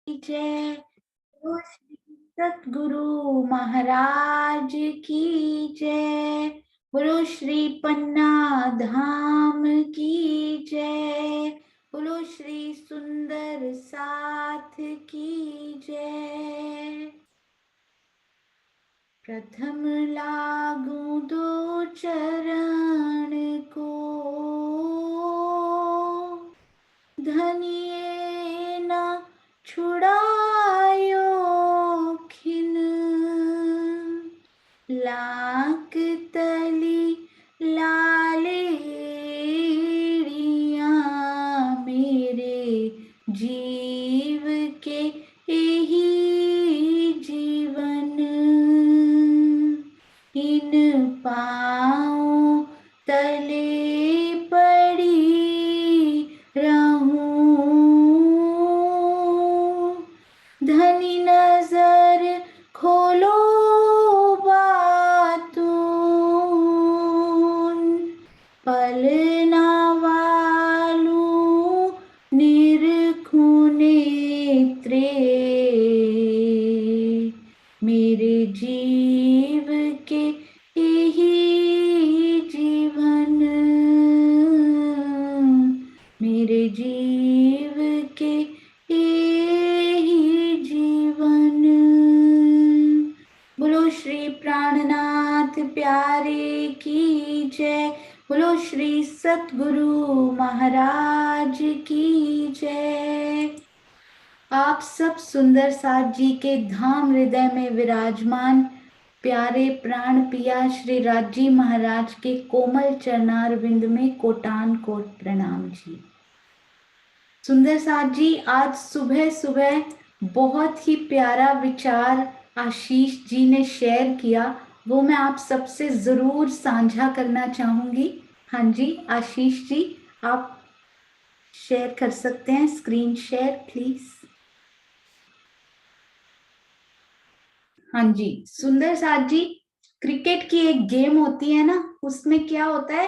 जय। बोलो श्री सतगुरु महाराज की जय। बोलो श्री पन्ना धाम की जय। बोलो श्री सुंदर साथ की जय। प्रथम लागू दो चरण को, धनिये न छुड़ायो खिन। लाक तली लालेड़िया मेरे जीव के यही जीवन। इन पाँव तले पड़ी रहूं, धनी नजर खोलो बातून। पलना वालू निरखूं नेत्रे, मेरे जीव के यही जीवन। मेरे जीव के यही जीवन। बोलो श्री प्राणनाथ प्यारे की जय। बोलो श्री सतगुरु महाराज की जय। आप सब सुंदर साथ जी के धाम हृदय में विराजमान प्यारे प्राण पिया श्री राजी महाराज के कोमल चरणार विंद में कोटान कोट प्रणाम जी। सुंदर साथ जी, आज सुबह सुबह बहुत ही प्यारा विचार आशीष जी ने शेयर किया, वो मैं आप सबसे जरूर साझा करना चाहूंगी। हाँ जी आशीष जी, आप शेयर कर सकते हैं, स्क्रीन शेयर प्लीज। हाँ जी सुंदर साथ जी, क्रिकेट की एक गेम होती है ना, उसमें क्या होता है,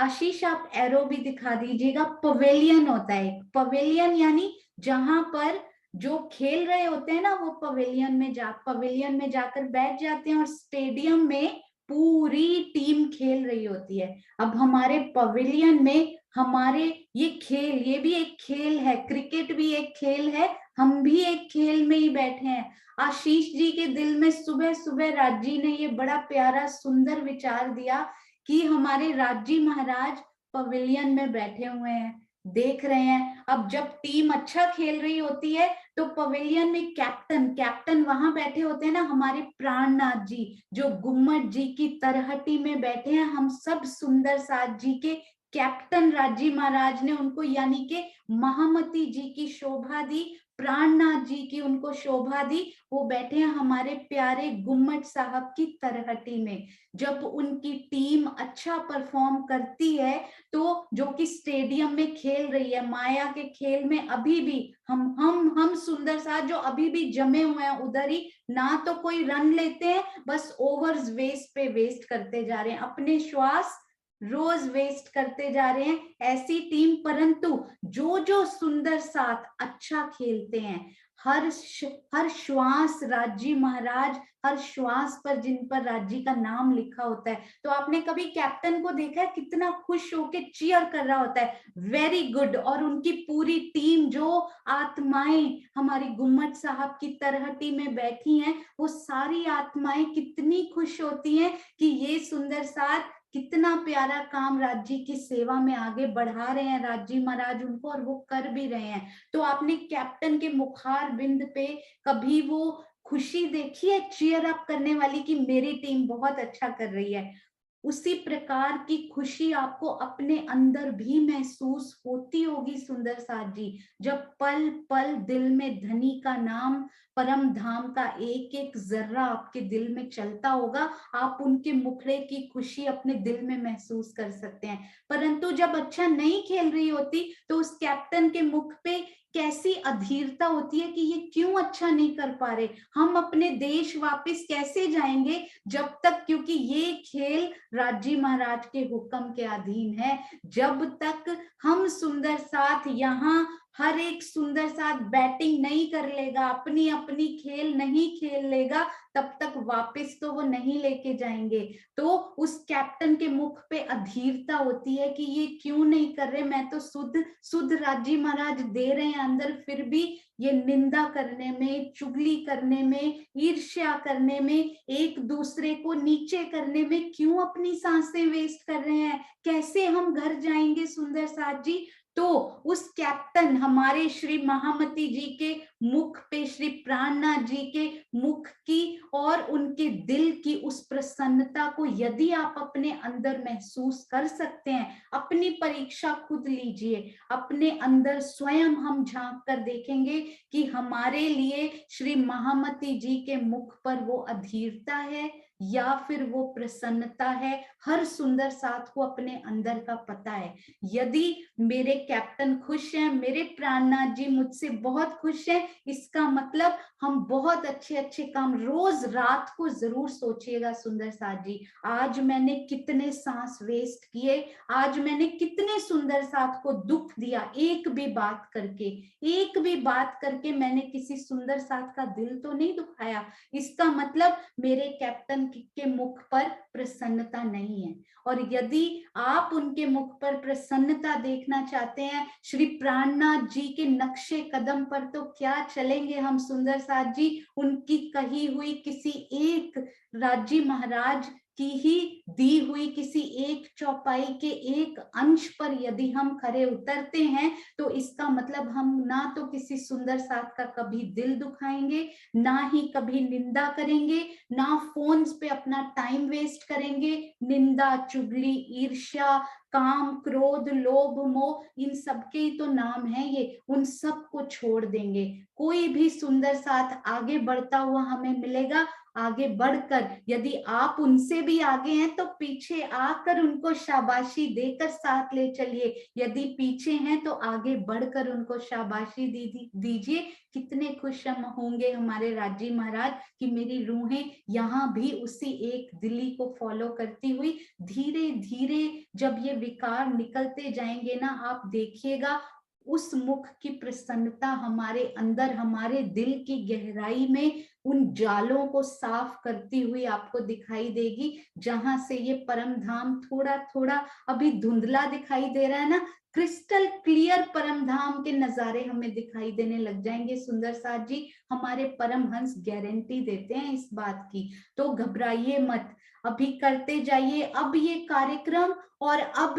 आशीष आप एरो भी दिखा दीजिएगा। पवेलियन होता है, पवेलियन यानी जहां पर जो खेल रहे होते हैं ना, वो पवेलियन में जाकर बैठ जाते हैं और स्टेडियम में पूरी टीम खेल रही होती है। अब हमारे पवेलियन में हमारे ये भी एक खेल है, क्रिकेट भी एक खेल है, हम भी एक खेल में ही बैठे हैं। आशीष जी के दिल में सुबह सुबह राजी ने ये बड़ा प्यारा सुंदर विचार दिया कि हमारे राजी महाराज पवेलियन में बैठे हुए हैं, देख रहे हैं। अब जब टीम अच्छा खेल रही होती है तो पवेलियन में कैप्टन वहां बैठे होते हैं ना, हमारे प्राणनाथ जी जो गुम्मट जी की तरहटी में बैठे हैं। हम सब सुंदर साथ जी के कैप्टन राजी महाराज ने उनको यानी के महामती जी की शोभा दी, प्राणनाथ जी की उनको शोभा दी। वो बैठे हैं हमारे प्यारे गुम्मट साहब की तरहटी में। जब उनकी टीम अच्छा परफॉर्म करती है तो जो कि स्टेडियम में खेल रही है, माया के खेल में, अभी भी हम सुंदर साथ जो अभी भी जमे हुए हैं उधर ही, ना तो कोई रन लेते हैं, बस ओवर्स वेस्ट पे वेस्ट करते जा रहे हैं, अपने श्वास रोज वेस्ट करते जा रहे हैं, ऐसी टीम। परंतु जो जो सुंदर साथ अच्छा खेलते हैं, हर श्वास राजी महाराज, हर श्वास पर जिन पर राजी का नाम लिखा होता है, तो आपने कभी कैप्टन को देखा है कितना खुश होके चीयर कर रहा होता है, वेरी गुड। और उनकी पूरी टीम जो आत्माएं हमारी गुम्मट साहब की तरहटी में बैठी हैं, वो सारी आत्माएं कितनी खुश होती हैं कि ये सुंदर साथ कितना प्यारा काम राज्य की सेवा में आगे बढ़ा रहे हैं राजी महाराज उनको, और वो कर भी रहे हैं। तो आपने कैप्टन के मुखार बिंद पे कभी वो खुशी देखी है चीयर अप करने वाली कि मेरी टीम बहुत अच्छा कर रही है? उसी प्रकार की खुशी आपको अपने अंदर भी महसूस होती होगी सुंदर साथ जी, जब पल पल दिल में धनी का नाम, परम धाम का एक एक जर्रा आपके दिल में चलता होगा, आप उनके मुखड़े की खुशी अपने दिल में महसूस कर सकते हैं। परंतु जब अच्छा नहीं खेल रही होती तो उस कैप्टन के मुख पे कैसी अधीरता होती है कि ये क्यों अच्छा नहीं कर पा रहे, हम अपने देश वापस कैसे जाएंगे जब तक, क्योंकि ये खेल राजी महाराज के हुक्म के अधीन है। जब तक हम सुंदर साथ यहाँ हर एक सुंदर साथ बैटिंग नहीं कर लेगा, अपनी अपनी खेल नहीं खेल लेगा, तब तक वापस तो वो नहीं लेके जाएंगे। तो उस कैप्टन के मुख पे अधीरता होती है कि ये क्यों नहीं कर रहे, मैं तो शुद्ध शुद्ध राजी महाराज दे रहे हैं अंदर, फिर भी ये निंदा करने में, चुगली करने में, ईर्ष्या करने में, एक दूसरे को नीचे करने में क्यों अपनी सांसें वेस्ट कर रहे हैं, कैसे हम घर जाएंगे सुंदर साथ जी। तो उस कैप्टन हमारे श्री महामती जी के मुख पे, श्री प्राणनाथ जी के मुख की और उनके दिल की उस प्रसन्नता को यदि आप अपने अंदर महसूस कर सकते हैं, अपनी परीक्षा खुद लीजिए, अपने अंदर स्वयं हम झांक कर देखेंगे कि हमारे लिए श्री महामती जी के मुख पर वो अधीरता है या फिर वो प्रसन्नता है। हर सुंदर साथ को अपने अंदर का पता है। यदि मेरे कैप्टन खुश हैं, मेरे प्राणनाथ जी मुझसे बहुत खुश हैं, इसका मतलब हम बहुत अच्छे अच्छे काम, रोज रात को जरूर सोचिएगा सुंदर साथ जी, आज मैंने कितने सांस वेस्ट किए, आज मैंने कितने सुंदर साथ को दुख दिया, एक भी बात करके, एक भी बात करके मैंने किसी सुंदर साथ का दिल तो नहीं दुखाया। इसका मतलब मेरे कैप्टन के मुख पर प्रसन्नता नहीं है। और यदि आप उनके मुख पर प्रसन्नता देखना चाहते हैं, श्री प्राणनाथ जी के नक्शे कदम पर तो क्या चलेंगे हम सुंदर साथ जी, उनकी कही हुई किसी एक राजी महाराज की ही दी हुई किसी एक चौपाई के एक अंश पर यदि हम खरे उतरते हैं, तो इसका मतलब हम ना तो किसी सुंदर साथ का कभी दिल दुखाएंगे, ना ही कभी निंदा करेंगे, ना फोन्स पे अपना टाइम वेस्ट करेंगे, निंदा, चुगली, ईर्ष्या, काम, क्रोध, लोभ, मोह, इन सब के ही तो नाम है ये, उन सब को छोड़ देंगे। कोई भी सुंदर साथ आगे बढ़ता हुआ हमें मिलेगा, आगे बढ़कर यदि आप उनसे भी आगे हैं तो पीछे आकर उनको शाबाशी देकर साथ ले चलिए, यदि पीछे हैं तो आगे बढ़कर उनको शाबाशी दीजिए। कितने खुश हम होंगे हमारे राजी महाराज कि मेरी रूहें यहाँ भी उसी एक दिली को फॉलो करती हुई धीरे धीरे जब ये विकार निकलते जाएंगे ना, आप देखिएगा उस मुख की प्रसन्नता हमारे अंदर, हमारे दिल की गहराई में उन जालों को साफ करती हुई आपको दिखाई देगी, जहां से ये परम धाम थोड़ा थोड़ा अभी धुंधला दिखाई दे रहा है ना, क्रिस्टल क्लियर परम धाम के नजारे हमें दिखाई देने लग जाएंगे सुंदर साथ जी। हमारे परम हंस गारंटी देते हैं इस बात की। तो घबराइए मत, अभी करते जाइए अब ये कार्यक्रम, और अब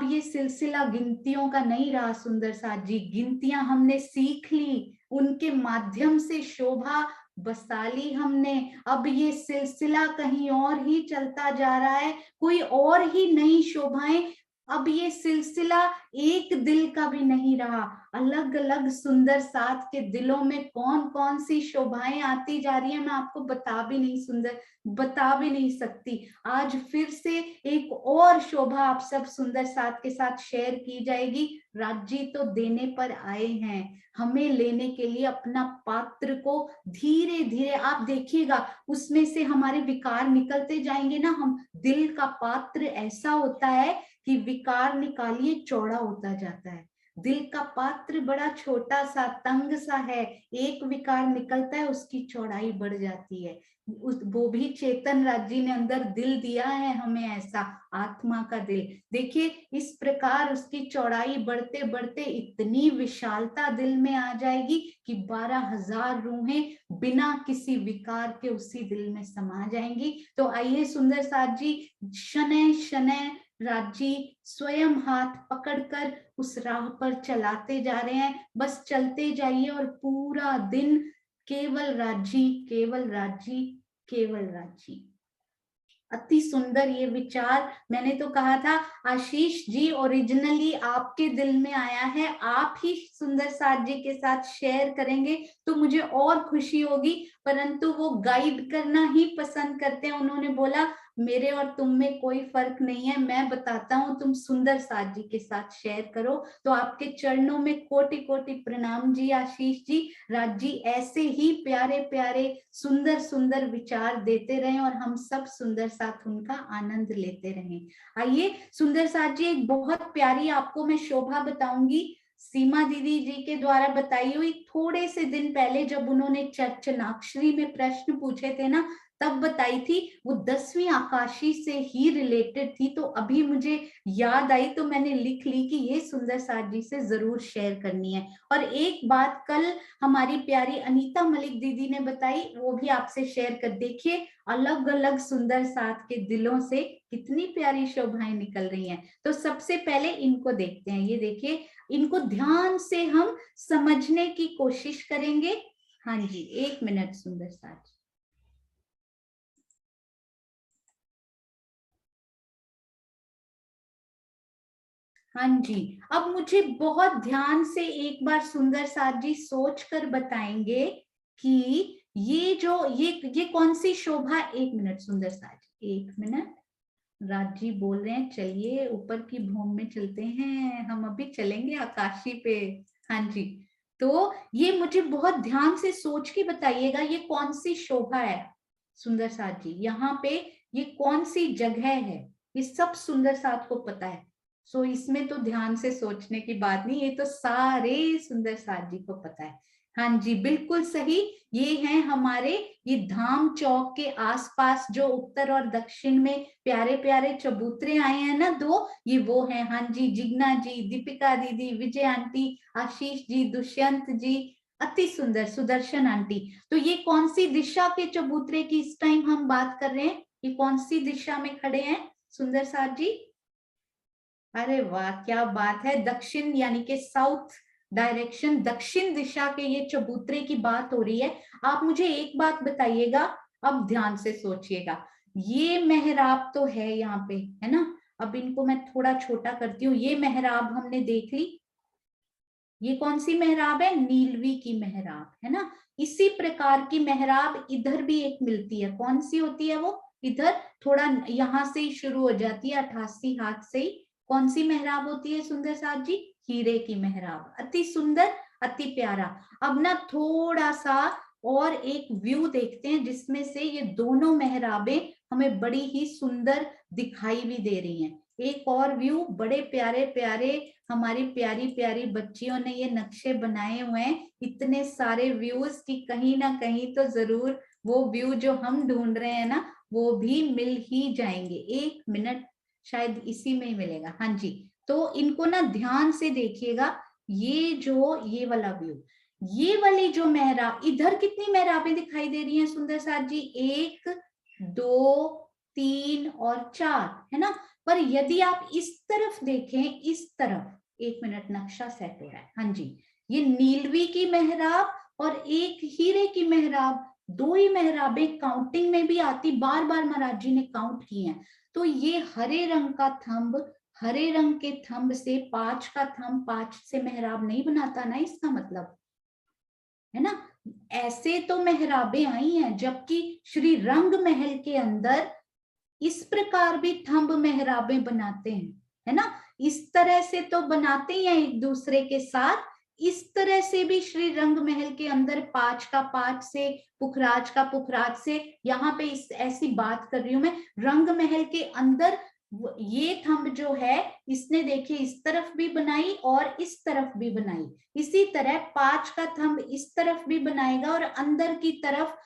ये सिलसिला गिनतियों का नहीं रहा सुंदर साथ जी, गिनतियां हमने सीख ली, उनके माध्यम से शोभा बसा ली हमने। अब ये सिलसिला कहीं और ही चलता जा रहा है, कोई और ही नई शोभाएं, अब ये सिलसिला एक दिल का भी नहीं रहा, अलग अलग सुंदर साथ के दिलों में कौन कौन सी शोभाएं आती जा रही है, मैं आपको बता भी नहीं सकती। आज फिर से एक और शोभा आप सब सुंदर साथ के साथ शेयर की जाएगी। राज्य तो देने पर आए हैं, हमें लेने के लिए अपना पात्र को धीरे धीरे आप देखिएगा, उसमें से हमारे विकार निकलते जाएंगे ना, हम दिल का पात्र ऐसा होता है कि विकार निकालिए चौड़ा होता जाता है, दिल का पात्र बड़ा छोटा सा तंग सा है, एक विकार निकलता है उसकी चौड़ाई बढ़ जाती है। वो भी चेतन राज्य ने अंदर दिल दिया है हमें, ऐसा आत्मा का दिल, देखिए इस प्रकार उसकी चौड़ाई बढ़ते बढ़ते इतनी विशालता दिल में आ जाएगी कि 12,000 रूहें बिना किसी विकार के उसी दिल में समा जाएंगी। तो आइए सुंदर साथ जी, शनै शनै राज्य स्वयं हाथ पकड़कर उस राह पर चलाते जा रहे हैं, बस चलते जाइए और पूरा दिन केवल राज्य, केवल राज्य, केवल राज्य। अति सुंदर ये विचार, मैंने तो कहा था आशीष जी ओरिजिनली आपके दिल में आया है, आप ही सुंदर साथ जी के साथ शेयर करेंगे तो मुझे और खुशी होगी, परंतु वो गाइड करना ही पसंद करते हैं। उन्होंने बोला मेरे और तुम में कोई फर्क नहीं है, मैं बताता हूँ, तुम सुंदर साथ जी के साथ शेयर करो। तो आपके चरणों में कोटि कोटि प्रणाम जी आशीष जी। राज जी ऐसे ही प्यारे प्यारे सुंदर सुंदर विचार देते रहें और हम सब सुंदर साथ उनका आनंद लेते रहें। आइए सुंदर साथ जी, एक बहुत प्यारी आपको मैं शोभा बताऊंगी, सीमा दीदी जी के द्वारा बताई हुई। थोड़े से दिन पहले जब उन्होंने चनाक्षरी में प्रश्न पूछे थे ना, तब बताई थी, वो 10वीं आकाशी से ही रिलेटेड थी। तो अभी मुझे याद आई तो मैंने लिख ली कि ये सुंदर साथ जी से जरूर शेयर करनी है। और एक बात कल हमारी प्यारी अनीता मलिक दीदी ने बताई, वो भी आपसे शेयर कर देखिए, अलग अलग सुंदर साथ के दिलों से कितनी प्यारी शोभाएं निकल रही हैं। तो सबसे पहले इनको देखते हैं, ये देखिए, इनको ध्यान से हम समझने की कोशिश करेंगे। हाँ जी, 1 मिनट सुंदर साथ। हाँ जी, अब मुझे बहुत ध्यान से एक बार सुंदर साथ जी सोच कर बताएंगे कि ये जो ये कौन सी शोभा। 1 मिनट सुंदर साथ जी, 1 मिनट। राज जी बोल रहे हैं चलिए ऊपर की भूमि में चलते हैं, हम अभी चलेंगे आकाशी पे। हाँ जी, तो ये मुझे बहुत ध्यान से सोच के बताइएगा, ये कौन सी शोभा है सुंदर साथ जी, यहाँ पे ये कौन सी जगह है, ये सब सुंदर साथ को पता है। सो इसमें तो ध्यान से सोचने की बात नहीं, ये तो सारे सुंदर साथ जी को पता है। हाँ जी बिल्कुल सही, ये हैं हमारे, ये धाम चौक के आसपास जो उत्तर और दक्षिण में प्यारे प्यारे चबूतरे आए हैं ना दो, ये वो हैं। हाँ जी, जिग्ना जी, दीपिका दीदी, विजय आंटी, आशीष जी, दुष्यंत जी, अति सुंदर, सुदर्शन आंटी। तो ये कौन सी दिशा के चबूतरे की इस टाइम हम बात कर रहे हैं, ये कौन सी दिशा में खड़े हैं सुंदर साथ जी? अरे वाह क्या बात है, दक्षिण यानी कि साउथ डायरेक्शन, दक्षिण दिशा के ये चबूतरे की बात हो रही है। आप मुझे एक बात बताइएगा, अब ध्यान से सोचिएगा, ये मेहराब तो है यहाँ पे, है ना? अब इनको मैं थोड़ा छोटा करती हूँ, ये मेहराब हमने देख ली, ये कौन सी मेहराब है? नीलवी की मेहराब, है ना? इसी प्रकार की मेहराब इधर भी एक मिलती है, कौन सी होती है वो? इधर थोड़ा यहां से ही शुरू हो जाती है, 88 हाथ से ही। कौन सी मेहराब होती है सुंदर साथ जी? हीरे की मेहराब, अति सुंदर, अति प्यारा। अब ना थोड़ा सा और एक व्यू देखते हैं जिसमें से ये दोनों मेहराबें हमें बड़ी ही सुंदर दिखाई भी दे रही हैं। एक और व्यू, बड़े प्यारे प्यारे हमारी प्यारी प्यारी बच्चियों ने ये नक्शे बनाए हुए हैं, इतने सारे व्यूज की कहीं ना कहीं तो जरूर वो व्यू जो हम ढूंढ रहे हैं ना वो भी मिल ही जाएंगे। 1 मिनट, शायद इसी में ही मिलेगा। हाँ जी, तो इनको ना ध्यान से देखिएगा, ये वाला व्यू, ये वाली जो मेहराब, इधर कितनी मेहराबें दिखाई दे रही हैं सुंदर साथ जी? 1 2 3 और 4, है ना? पर यदि आप इस तरफ देखें, इस तरफ, 1 मिनट, नक्शा सेट हो रहा है। हाँ जी, ये नीलवी की मेहराब और एक हीरे की मेहराब, दो ही मेहराबें काउंटिंग में भी आती, बार बार महाराज जी ने काउंट की हैं। तो ये हरे रंग का थंब, हरे रंग के थंब से 5 का थंब 5 से मेहराब नहीं बनाता ना, इसका मतलब, है ना? ऐसे तो मेहराबें आई हैं, जबकि श्री रंग महल के अंदर इस प्रकार भी थंब मेहराबें बनाते हैं, है ना? इस तरह से तो बनाते ही हैं एक दूसरे के साथ, इस तरह से भी श्री रंग महल के अंदर 5 का 5 से, पुखराज का पुखराज से, यहाँ पे इस ऐसी बात कर रही हूं मैं, रंग महल के अंदर ये थंब जो है इसने देखिए इस तरफ भी बनाई और इस तरफ भी बनाई, इसी तरह 5 का थंब इस तरफ भी बनाएगा और अंदर की तरफ,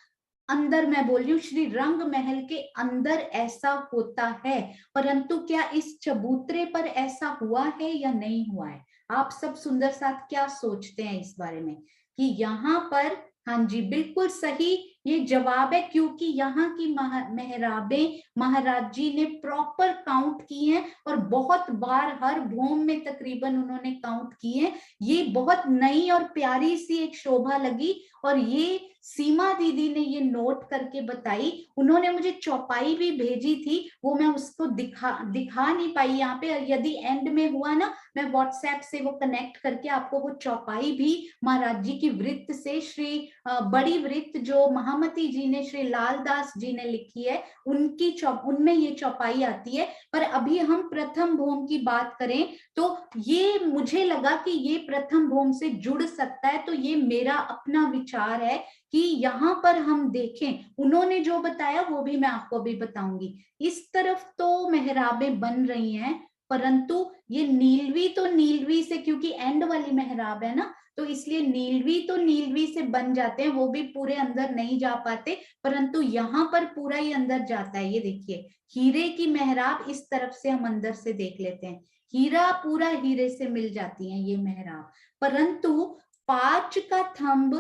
अंदर मैं बोल रही हूँ श्री रंग महल के अंदर ऐसा होता है। परंतु क्या इस चबूतरे पर ऐसा हुआ है या नहीं हुआ है? आप सब सुंदर साथ क्या सोचते हैं इस बारे में कि यहाँ पर? हाँ जी बिल्कुल सही ये जवाब है, क्योंकि यहाँ की मेहराबें महाराज जी ने प्रॉपर काउंट की हैं और बहुत बार हर भूम में तकरीबन उन्होंने काउंट की है। ये बहुत नई और प्यारी सी एक शोभा लगी और ये सीमा दीदी ने ये नोट करके बताई, उन्होंने मुझे चौपाई भी भेजी थी, वो मैं उसको दिखा नहीं पाई यहाँ पे। यदि एंड में हुआ ना, मैं व्हाट्सएप से वो कनेक्ट करके आपको वो चौपाई भी महाराज जी की वृत्त से, श्री बड़ी वृत्त जो महामती जी ने, श्री लालदास जी ने लिखी है, उनकी उनमें ये चौपाई आती है। पर अभी हम प्रथम भोम की बात करें तो ये मुझे लगा कि ये प्रथम भोम से जुड़ सकता है, तो ये मेरा अपना विचार है कि यहाँ पर हम देखें, उन्होंने जो बताया वो भी मैं आपको भी बताऊंगी। इस तरफ तो मेहराबें बन रही हैं, परंतु ये नीलवी तो नीलवी से, क्योंकि एंड वाली मेहराब है ना, तो इसलिए नीलवी तो नीलवी से बन जाते हैं, वो भी पूरे अंदर नहीं जा पाते, परंतु यहाँ पर पूरा ही अंदर जाता है। ये देखिए, हीरे की मेहराब इस तरफ से हम अंदर से देख लेते हैं, हीरा पूरा हीरे से मिल जाती है ये मेहराब, परंतु पांच का थंब,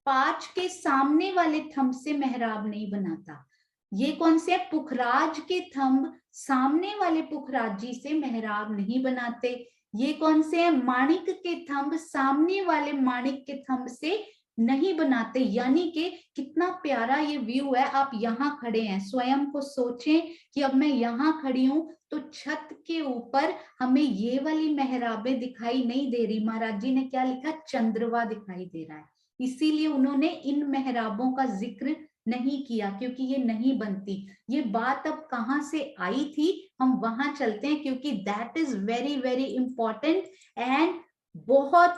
पांच के सामने वाले थंब से मेहराब नहीं बनाता। ये कौन से? पुखराज के थंब सामने वाले पुखराज जी से मेहराब नहीं बनाते। ये कौन से हैं? माणिक के थंब सामने वाले माणिक के थंब से नहीं बनाते। यानी कि कितना प्यारा ये व्यू है। आप यहाँ खड़े हैं, स्वयं को सोचें कि अब मैं यहाँ खड़ी हूं तो छत के ऊपर हमें ये वाली मेहराबें दिखाई नहीं दे रही। महाराज जी ने क्या लिखा? चंद्रवा दिखाई दे रहा है, इसीलिए उन्होंने इन मेहराबों का जिक्र नहीं किया, क्योंकि ये नहीं बनती। ये बात अब कहाँ से आई थी, हम वहां चलते हैं, क्योंकि that is very very important and बहुत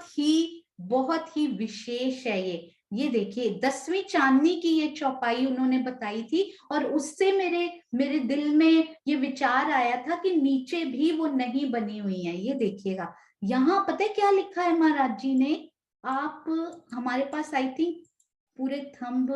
ही विशेष है ये देखिए, 10वीं चांदनी की ये चौपाई उन्होंने बताई थी, और उससे मेरे दिल में ये विचार आया था कि नीचे भी वो नहीं बनी हुई है। ये देखिएगा, यहाँ पता है क्या लिखा है महाराज जी ने? आप, हमारे पास आई थिंक पूरे थंब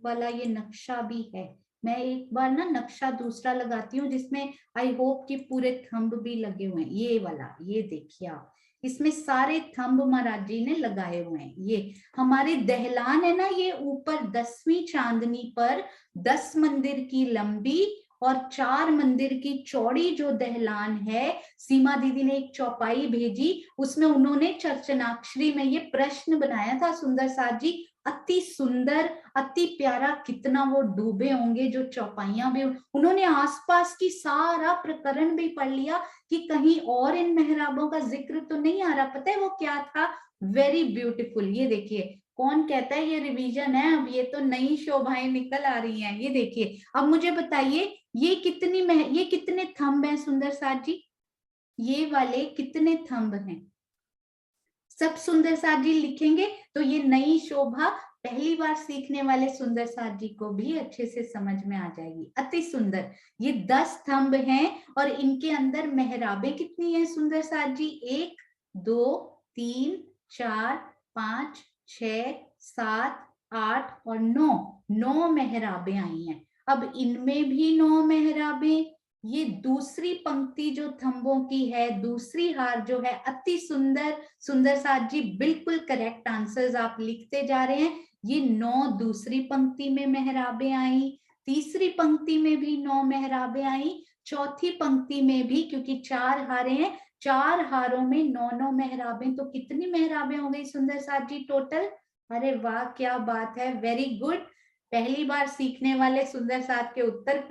वाला ये नक्शा भी है। मैं एक बार ना नक्शा दूसरा लगाती हूँ जिसमें आई होप कि पूरे थंब भी लगे हुए हैं। ये वाला, ये देखिए आप, इसमें सारे थंब महाराज जी ने लगाए हुए हैं। ये हमारे दहलान है ना, ये ऊपर 10वीं चांदनी पर 10 मंदिर की लंबी और 4 मंदिर की चौड़ी जो दहलान है, सीमा दीदी ने एक चौपाई भेजी, उसमें उन्होंने चर्चनाक्षरी में ये प्रश्न बनाया था, सुंदर साथ जी, अति सुंदर, अति प्यारा, कितना वो डूबे होंगे जो चौपाइयां भी। उन्होंने आसपास की सारा प्रकरण भी पढ़ लिया कि कहीं और इन मेहराबों का जिक्र तो नहीं आ रहा। पता है वो क्या था? Very beautiful. ये देखिए, कौन कहता है ये रिवीजन है, अब ये तो नई शोभाएं निकल आ रही हैं। ये देखिए, अब मुझे बताइए ये कितने थंब हैं सुंदर साथ जी? ये वाले कितने थंब हैं? सब सुंदर साथ जी लिखेंगे तो ये नई शोभा पहली बार सीखने वाले सुंदर साथ जी को भी अच्छे से समझ में आ जाएगी। अति सुंदर, ये 10 थंब हैं और इनके अंदर मेहराबें कितनी हैं सुंदर साथ जी? 1 2 3 4 5 6 7 8 और 9 मेहराबें आई हैं। अब इनमें भी 9 मेहराबें। ये दूसरी पंक्ति जो थंबों की है, दूसरी हार जो है, अति सुंदर। सुंदर साथ जी बिल्कुल करेक्ट आंसर्स आप लिखते जा रहे हैं। ये 9 दूसरी पंक्ति में मेहराबें आई, तीसरी पंक्ति में भी 9 मेहराबें आई, चौथी पंक्ति में भी, क्योंकि 4 हारे हैं, 4 हारों में 9 मेहराबें। तो कितनी मेहराबें हो गई सुंदर साथ जी टोटल? अरे वाह, क्या बात है, वेरी गुड। पहली बार सीखने वाले सुंदर साथ के उत्तर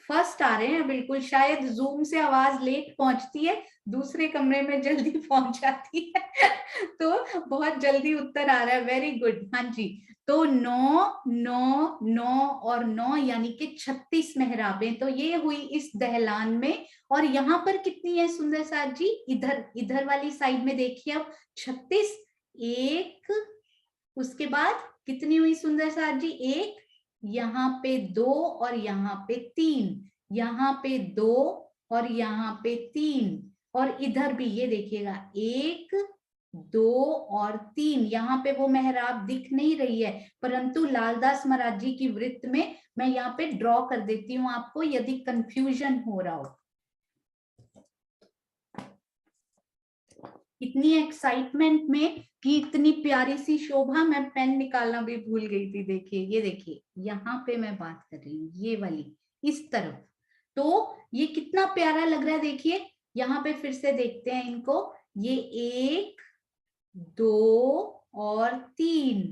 फर्स्ट आ रहे हैं बिल्कुल। शायद जूम से आवाज लेट पहुंचती है, दूसरे कमरे में जल्दी पहुंच जाती है तो बहुत जल्दी उत्तर आ रहा है, वेरी गुड। हाँ जी, तो 9 9 9 और 9 यानी कि 36 मेहराबें तो ये हुई इस दहलान में। और यहाँ पर कितनी है सुंदर साथ जी? इधर वाली साइड में देखिए अब, 36, एक, उसके बाद कितनी हुई सुंदर साथ जी? 1, यहाँ पे 2 और यहाँ पे 3, यहाँ पे 2 और यहाँ पे 3, और इधर भी ये देखिएगा 1 2 और 3। यहाँ पे वो मेहराब दिख नहीं रही है, परंतु लालदास महाराज जी की वृत्त में मैं यहाँ पे ड्रॉ कर देती हूँ आपको, यदि कंफ्यूजन हो रहा हो। इतनी एक्साइटमेंट में कि इतनी प्यारी सी शोभा, मैं पेन निकालना भी भूल गई थी। देखिए, ये देखिए, यहाँ पे मैं बात कर रही हूँ, ये वाली इस तरफ, तो ये कितना प्यारा लग रहा है। देखिए यहाँ पे फिर से देखते हैं इनको, ये 1 2 और 3,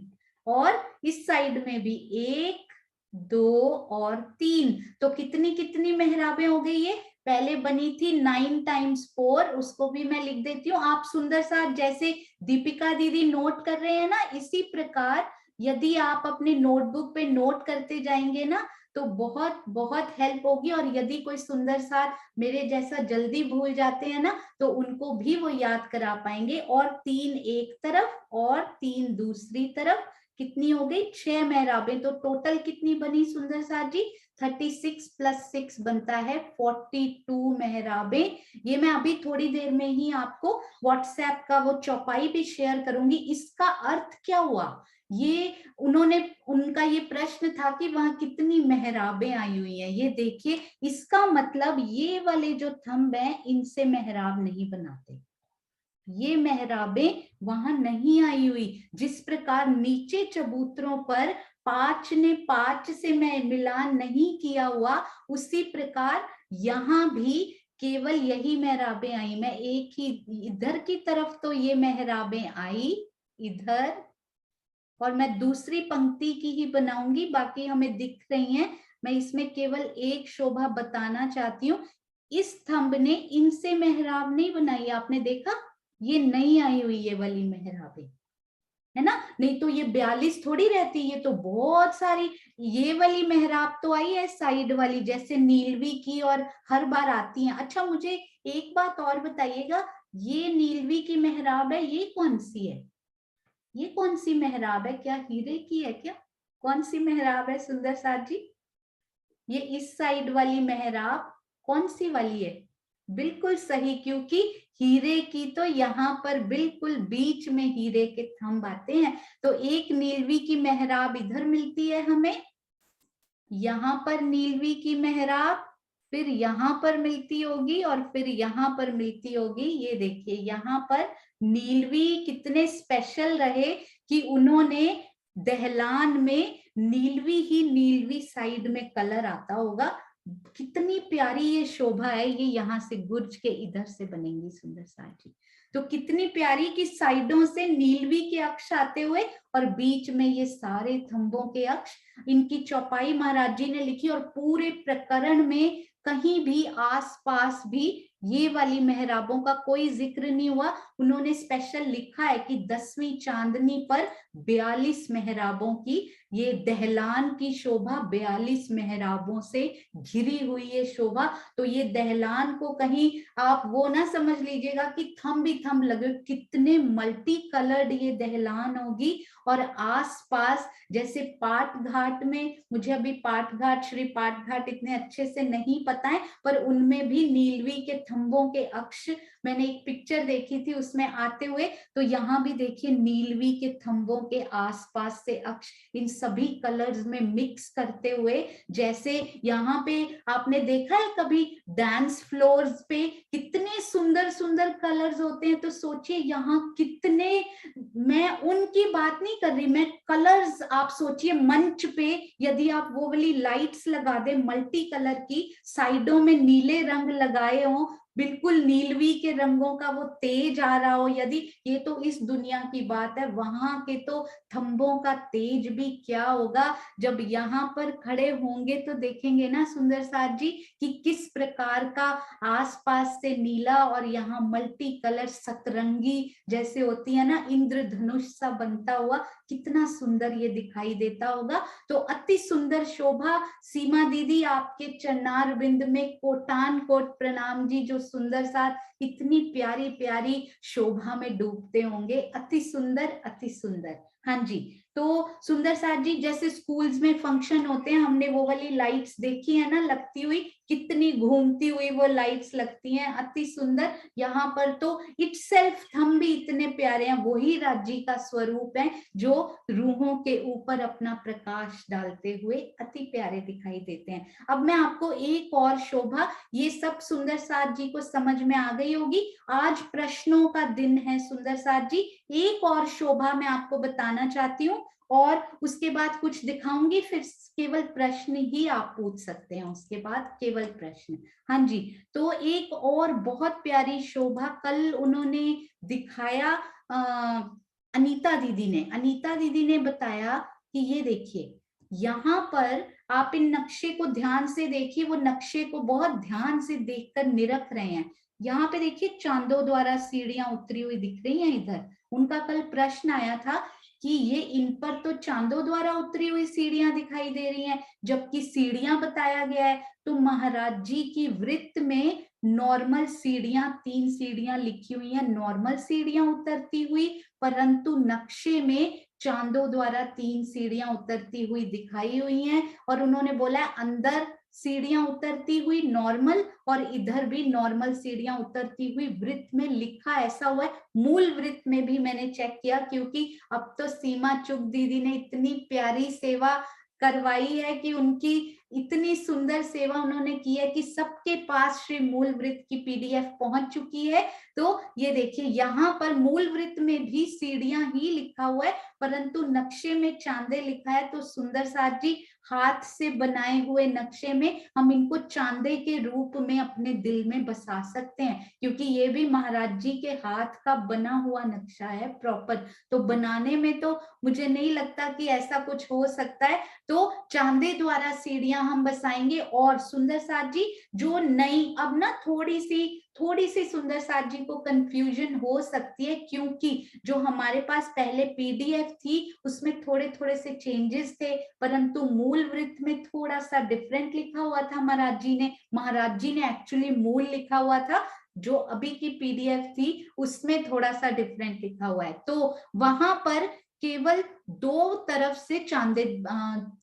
और इस साइड में भी 1 2 और 3। तो कितनी कितनी मेहराबें हो गई ये? पहले बनी थी 9 टाइम्स 4, उसको भी मैं लिख देती हूँ। आप सुंदर साथ जैसे दीपिका दीदी नोट कर रहे हैं ना, इसी प्रकार यदि आप अपने नोटबुक पे नोट करते जाएंगे ना तो बहुत बहुत हेल्प होगी। और यदि कोई सुंदर साथ मेरे जैसा जल्दी भूल जाते हैं ना तो उनको भी वो याद करा पाएंगे। और 3 एक तरफ और 3 दूसरी तरफ, कितनी हो गई? 6 मेहराबें। तो टोटल कितनी बनी सुंदर साथ जी? 36 + 6 बनता है 42 मेहराबें। ये मैं अभी थोड़ी देर में ही आपको व्हाट्सएप का वो चौपाई भी शेयर करूंगी। इसका अर्थ क्या हुआ, ये उनका ये प्रश्न था कि वहां कितनी मेहराबें आई हुई हैं। ये देखिए, इसका मतलब ये वाले जो थंब हैं इनसे मेहराब नहीं बनाते, ये मेहराबें वहां नहीं आई हुई। जिस प्रकार नीचे चबूतरों पर 5 ने 5 से मैं मिलान नहीं किया हुआ, उसी प्रकार यहाँ भी केवल यही मेहराबें आई। मैं एक ही इधर की तरफ तो ये मेहराबें आई इधर, और मैं दूसरी पंक्ति की ही बनाऊंगी, बाकी हमें दिख रही हैं। मैं इसमें केवल एक शोभा बताना चाहती हूँ, इस थंब ने इनसे मेहराब नहीं बनाई। आपने देखा, ये नहीं आई हुई ये वाली मेहराबें, है ना? नहीं तो ये 42 थोड़ी रहती, ये तो बहुत सारी। ये वाली मेहराब तो आई है साइड वाली, जैसे नीलवी की, और हर बार आती हैं। अच्छा, मुझे एक बात और बताइएगा, ये नीलवी की मेहराब है, ये कौन सी है? ये कौन सी मेहराब है? क्या हीरे की है क्या? कौन सी मेहराब है सुंदर साथ जी? ये इस साइड वाली मेहराब कौन सी वाली है? बिल्कुल सही, क्योंकि हीरे की तो यहाँ पर बिल्कुल बीच में हीरे के थंब आते हैं। तो एक नीलवी की मेहराब इधर मिलती है हमें, यहाँ पर नीलवी की मेहराब, फिर यहाँ पर मिलती होगी, और फिर यहाँ पर मिलती होगी। ये देखिए, यहाँ पर नीलवी कितने स्पेशल रहे कि उन्होंने दहलान में नीलवी ही नीलवी साइड में कलर आता होगा। कितनी प्यारी ये शोभा है। ये यहाँ से गुर्ज के इधर से बनेंगी सुंदर साजी। तो कितनी प्यारी कि साइडों से नीलवी के अक्ष आते हुए और बीच में ये सारे थंबों के अक्ष। इनकी चौपाई महाराज जी ने लिखी, और पूरे प्रकरण में कहीं भी आसपास भी ये वाली मेहराबों का कोई जिक्र नहीं हुआ। उन्होंने स्पेशल लिखा है कि 10वीं चांदनी पर 42 मेहराबों की ये दहलान की शोभा, 42 मेहराबों से घिरी हुई ये शोभा। तो ये दहलान को कहीं आप वो ना समझ लीजिएगा कि थंब ही थंब लगे, कितने मल्टी कलर्ड ये दहलान होगी। और आसपास जैसे पाट घाट में, मुझे अभी पाट घाट, श्री पाट घाट इतने अच्छे से नहीं पता है, पर उनमें भी नीलवी के थंबों के अक्ष मैंने एक पिक्चर देखी थी उसमें आते हुए। तो यहाँ भी देखिए नीलवी के थंबों के आसपास से अक्ष इन सभी कलर्स में मिक्स करते हुए, जैसे यहाँ पे आपने देखा है कभी डांस फ्लोर्स पे कितने सुंदर सुंदर कलर्स होते हैं। तो सोचिए यहाँ कितने, मैं उनकी बात नहीं कर रही, मैं कलर्स, आप सोचिए मंच पे यदि आप वो वाली लाइट्स लगा दे मल्टी कलर की, साइडों में नीले रंग लगाए हो, बिल्कुल नीलवी के रंगों का वो तेज आ रहा हो, यदि, ये तो इस दुनिया की बात है, वहां के तो थंबों का तेज भी क्या होगा। जब यहाँ पर खड़े होंगे तो देखेंगे ना सुंदर साथ जी कि किस प्रकार का आसपास से नीला और यहाँ मल्टी कलर सतरंगी जैसे होती है ना, इंद्रधनुष सा बनता हुआ, कितना सुंदर ये दिखाई देता होगा। तो अति सुंदर शोभा। सीमा दीदी आपके चरणार बिंद में कोटान कोट प्रणाम जी, जो सुंदर साथ इतनी प्यारी प्यारी शोभा में डूबते होंगे। अति सुंदर, अति सुंदर। हाँ जी, तो सुंदर साथ जी जैसे स्कूल्स में फंक्शन होते हैं, हमने वो वाली लाइट्स देखी है ना लगती हुई, कितनी घूमती हुई वो लाइट्स लगती हैं, अति सुंदर। यहाँ पर तो इटसेल्फ थंब भी इतने प्यारे हैं, वही राज्य का स्वरूप है जो रूहों के ऊपर अपना प्रकाश डालते हुए अति प्यारे दिखाई देते हैं। अब मैं आपको एक और शोभा, ये सब सुंदर साथ जी को समझ में आ गई होगी। आज प्रश्नों का दिन है सुंदर साथ जी, एक और शोभा मैं आपको बताना चाहती हूँ, और उसके बाद कुछ दिखाऊंगी, फिर केवल प्रश्न ही आप पूछ सकते हैं, उसके बाद केवल प्रश्न। हाँ जी, तो एक और बहुत प्यारी शोभा कल उन्होंने दिखाया, अनीता दीदी ने बताया कि ये देखिए यहाँ पर आप इन नक्शे को ध्यान से देखिए, वो नक्शे को बहुत ध्यान से देखकर निरख रहे हैं। यहाँ पे देखिए चांदों द्वारा सीढ़ियां उतरी हुई दिख रही हैं इधर। उनका कल प्रश्न आया था कि ये इन पर तो चांदों द्वारा उतरी हुई सीढ़ियां दिखाई दे रही हैं, जबकि सीढ़ियां बताया गया है। तो महाराज जी की वृत्त में नॉर्मल सीढ़ियां, 3 सीढ़ियां लिखी हुई हैं, नॉर्मल सीढ़ियां उतरती हुई, परंतु नक्शे में चांदों द्वारा 3 सीढ़ियां उतरती हुई दिखाई हुई हैं। और उन्होंने बोला अंदर सीढ़ियां उतरती हुई नॉर्मल, और इधर भी नॉर्मल सीढ़ियां उतरती हुई। वृत्त में लिखा ऐसा हुआ है, मूल वृत्त में भी मैंने चेक किया, क्योंकि अब तो सीमा चुग दीदी ने इतनी प्यारी सेवा करवाई है कि उनकी इतनी सुंदर सेवा उन्होंने की है कि सबके पास श्री मूल वृत्त की पीडीएफ पहुंच चुकी है। तो ये देखिए यहाँ पर मूल वृत्त में भी सीढ़ियां ही लिखा हुआ है, परंतु नक्शे में चांदे लिखा है। तो सुंदर साथ जी हाथ से बनाए हुए नक्शे में हम इनको चांदे के रूप में अपने दिल में बसा सकते हैं, क्योंकि ये भी महाराज जी के हाथ का बना हुआ नक्शा है प्रॉपर। तो बनाने में तो मुझे नहीं लगता कि ऐसा कुछ हो सकता है। तो चांदे द्वारा सीढ़ियां हम बसाएंगे। और सुंदर साथ जी जो नई, अब ना थोड़ी सी सुंदर साथ जी को कंफ्यूजन हो सकती है, क्योंकि जो हमारे पास पहले पीडीएफ थी उसमें थोड़े थोड़े से चेंजेस थे, परंतु मूल वृत्त में थोड़ा सा डिफरेंट लिखा हुआ था। महाराज जी ने एक्चुअली मूल लिखा हुआ था, जो अभी की पीडीएफ थी उसमें थोड़ा सा डिफरेंट लिखा हुआ है। तो वहां पर केवल 2 तरफ से चांदे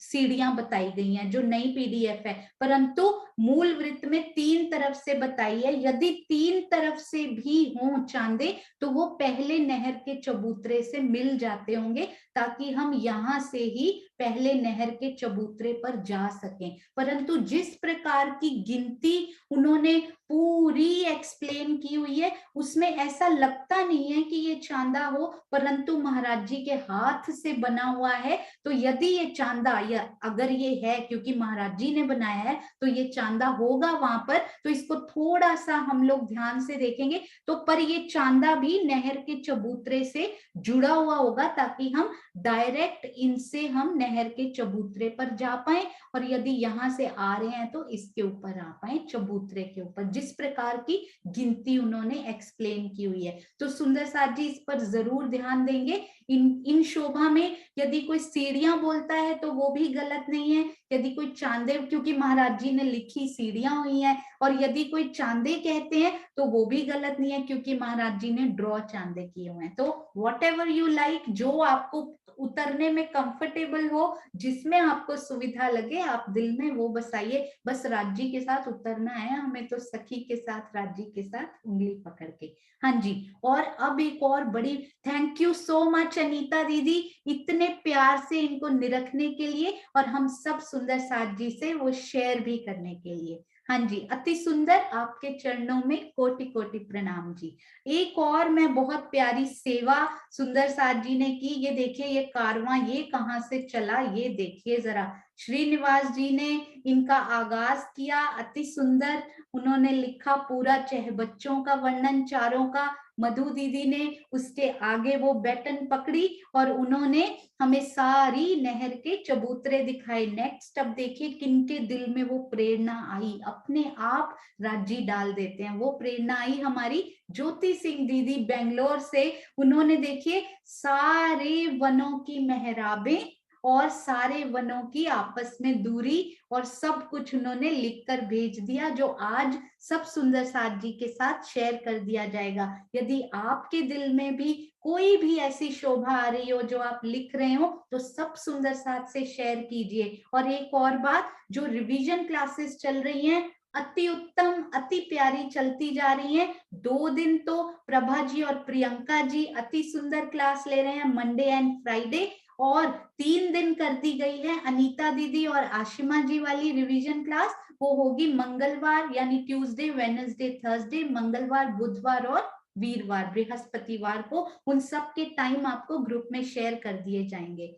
सीढ़ियां बताई गई हैं जो नई पीडीएफ है, परंतु मूल वृत्त में 3 तरफ से बताई है। यदि 3 तरफ से भी हों चांदे तो वो पहले नहर के चबूतरे से मिल जाते होंगे, ताकि हम यहां से ही पहले नहर के चबूतरे पर जा सकें। परंतु जिस प्रकार की गिनती उन्होंने पूरी एक्सप्लेन की हुई है उसमें ऐसा लगता नहीं है कि ये चांदा हो, परंतु महाराज जी के हाथ से बना हुआ है। तो यदि ये चांदा, या अगर ये है क्योंकि महाराज जी ने बनाया है तो ये चांदा होगा वहां पर। तो इसको थोड़ा सा हम लोग ध्यान से देखेंगे तो पर ये चांदा भी नहर के चबूतरे से जुड़ा हुआ होगा, ताकि हम डायरेक्ट इनसे हम नहर के चबूतरे पर जा पाए, और यदि यहाँ से आ रहे हैं तो इसके ऊपर आ पाए, चबूतरे के ऊपर, जिस प्रकार की गिनती उन्होंने एक्सप्लेन की हुई है। तो सुंदर साथ जी इस पर जरूर ध्यान देंगे। इन शोभा में यदि कोई सीढ़ियां बोलता है तो वो भी गलत नहीं है, यदि कोई चांदे, क्योंकि महाराज जी ने लिखी सीढ़ियां हुई हैं, और यदि कोई चांदे कहते हैं तो वो भी गलत नहीं है, क्योंकि महाराज जी ने ड्रॉ चांदे किए हुए हैं। तो वॉट एवर यू लाइक, जो आपको उतरने में कंफर्टेबल हो, जिसमें आपको सुविधा लगे, आप दिल में वो बसाइए। बस राज्य के साथ उतरना है हमें, तो सखी के साथ, राज्य के साथ उंगली पकड़ के। हाँ जी। और अब एक और बड़ी, thank you so much Anita दीदी, इतने प्यार से इनको निरखने के लिए, और हम सब सुंदर साथ जी से वो शेयर भी करने के लिए। हाँ जी, अति सुंदर, आपके चरणों में कोटि कोटि प्रणाम जी। एक और मैं बहुत प्यारी सेवा सुंदर साथ जी ने की। ये देखिए ये कारवां ये कहाँ से चला, ये देखिए जरा। श्रीनिवास जी ने इनका आगाज किया, अति सुंदर उन्होंने लिखा पूरा बच्चों का वर्णन चारों का। मधु दीदी ने उसके आगे वो बैटन पकड़ी और उन्होंने हमें सारी नहर के चबूतरे दिखाए। नेक्स्ट अब देखिए किनके दिल में वो प्रेरणा आई, अपने आप राजी डाल देते हैं। वो प्रेरणा आई हमारी ज्योति सिंह दीदी बेंगलोर से। उन्होंने देखिए सारे वनों की मेहराबें और सारे वनों की आपस में दूरी और सब कुछ उन्होंने लिखकर भेज दिया, जो आज सब सुंदर साथ जी के साथ शेयर कर दिया जाएगा। यदि आपके दिल में भी कोई भी ऐसी शोभा आ रही हो जो आप लिख रहे हो तो सब सुंदर साथ से शेयर कीजिए। और एक और बात, जो रिवीजन क्लासेस चल रही हैं अति उत्तम, अति प्यारी चलती जा रही हैं। 2 दिन तो प्रभा जी और प्रियंका जी अति सुंदर क्लास ले रहे हैं, मंडे एंड फ्राइडे। और 3 दिन कर दी गई है अनीता दीदी और आशिमा जी वाली रिवीजन क्लास, वो होगी मंगलवार यानी ट्यूसडे, वेडनेसडे, थर्सडे, मंगलवार, बुधवार और वीरवार, बृहस्पतिवार को। उन सब के टाइम आपको ग्रुप में शेयर कर दिए जाएंगे।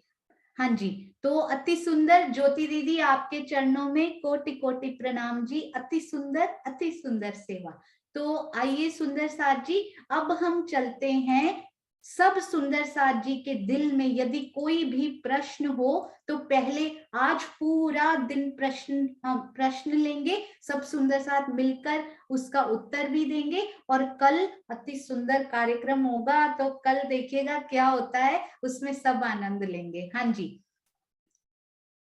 हाँ जी, तो अति सुंदर ज्योति दीदी, आपके चरणों में कोटि कोटि प्रणाम जी। अति सुंदर सेवा। तो आइए सुंदर साथ जी, अब हम चलते हैं सब सुंदर साथ जी के दिल में यदि कोई भी प्रश्न हो तो पहले आज पूरा दिन प्रश्न लेंगे, सब सुंदर साथ मिलकर उसका उत्तर भी देंगे और कल अति सुंदर कार्यक्रम होगा, तो कल देखिएगा क्या होता है, उसमें सब आनंद लेंगे। हाँ जी,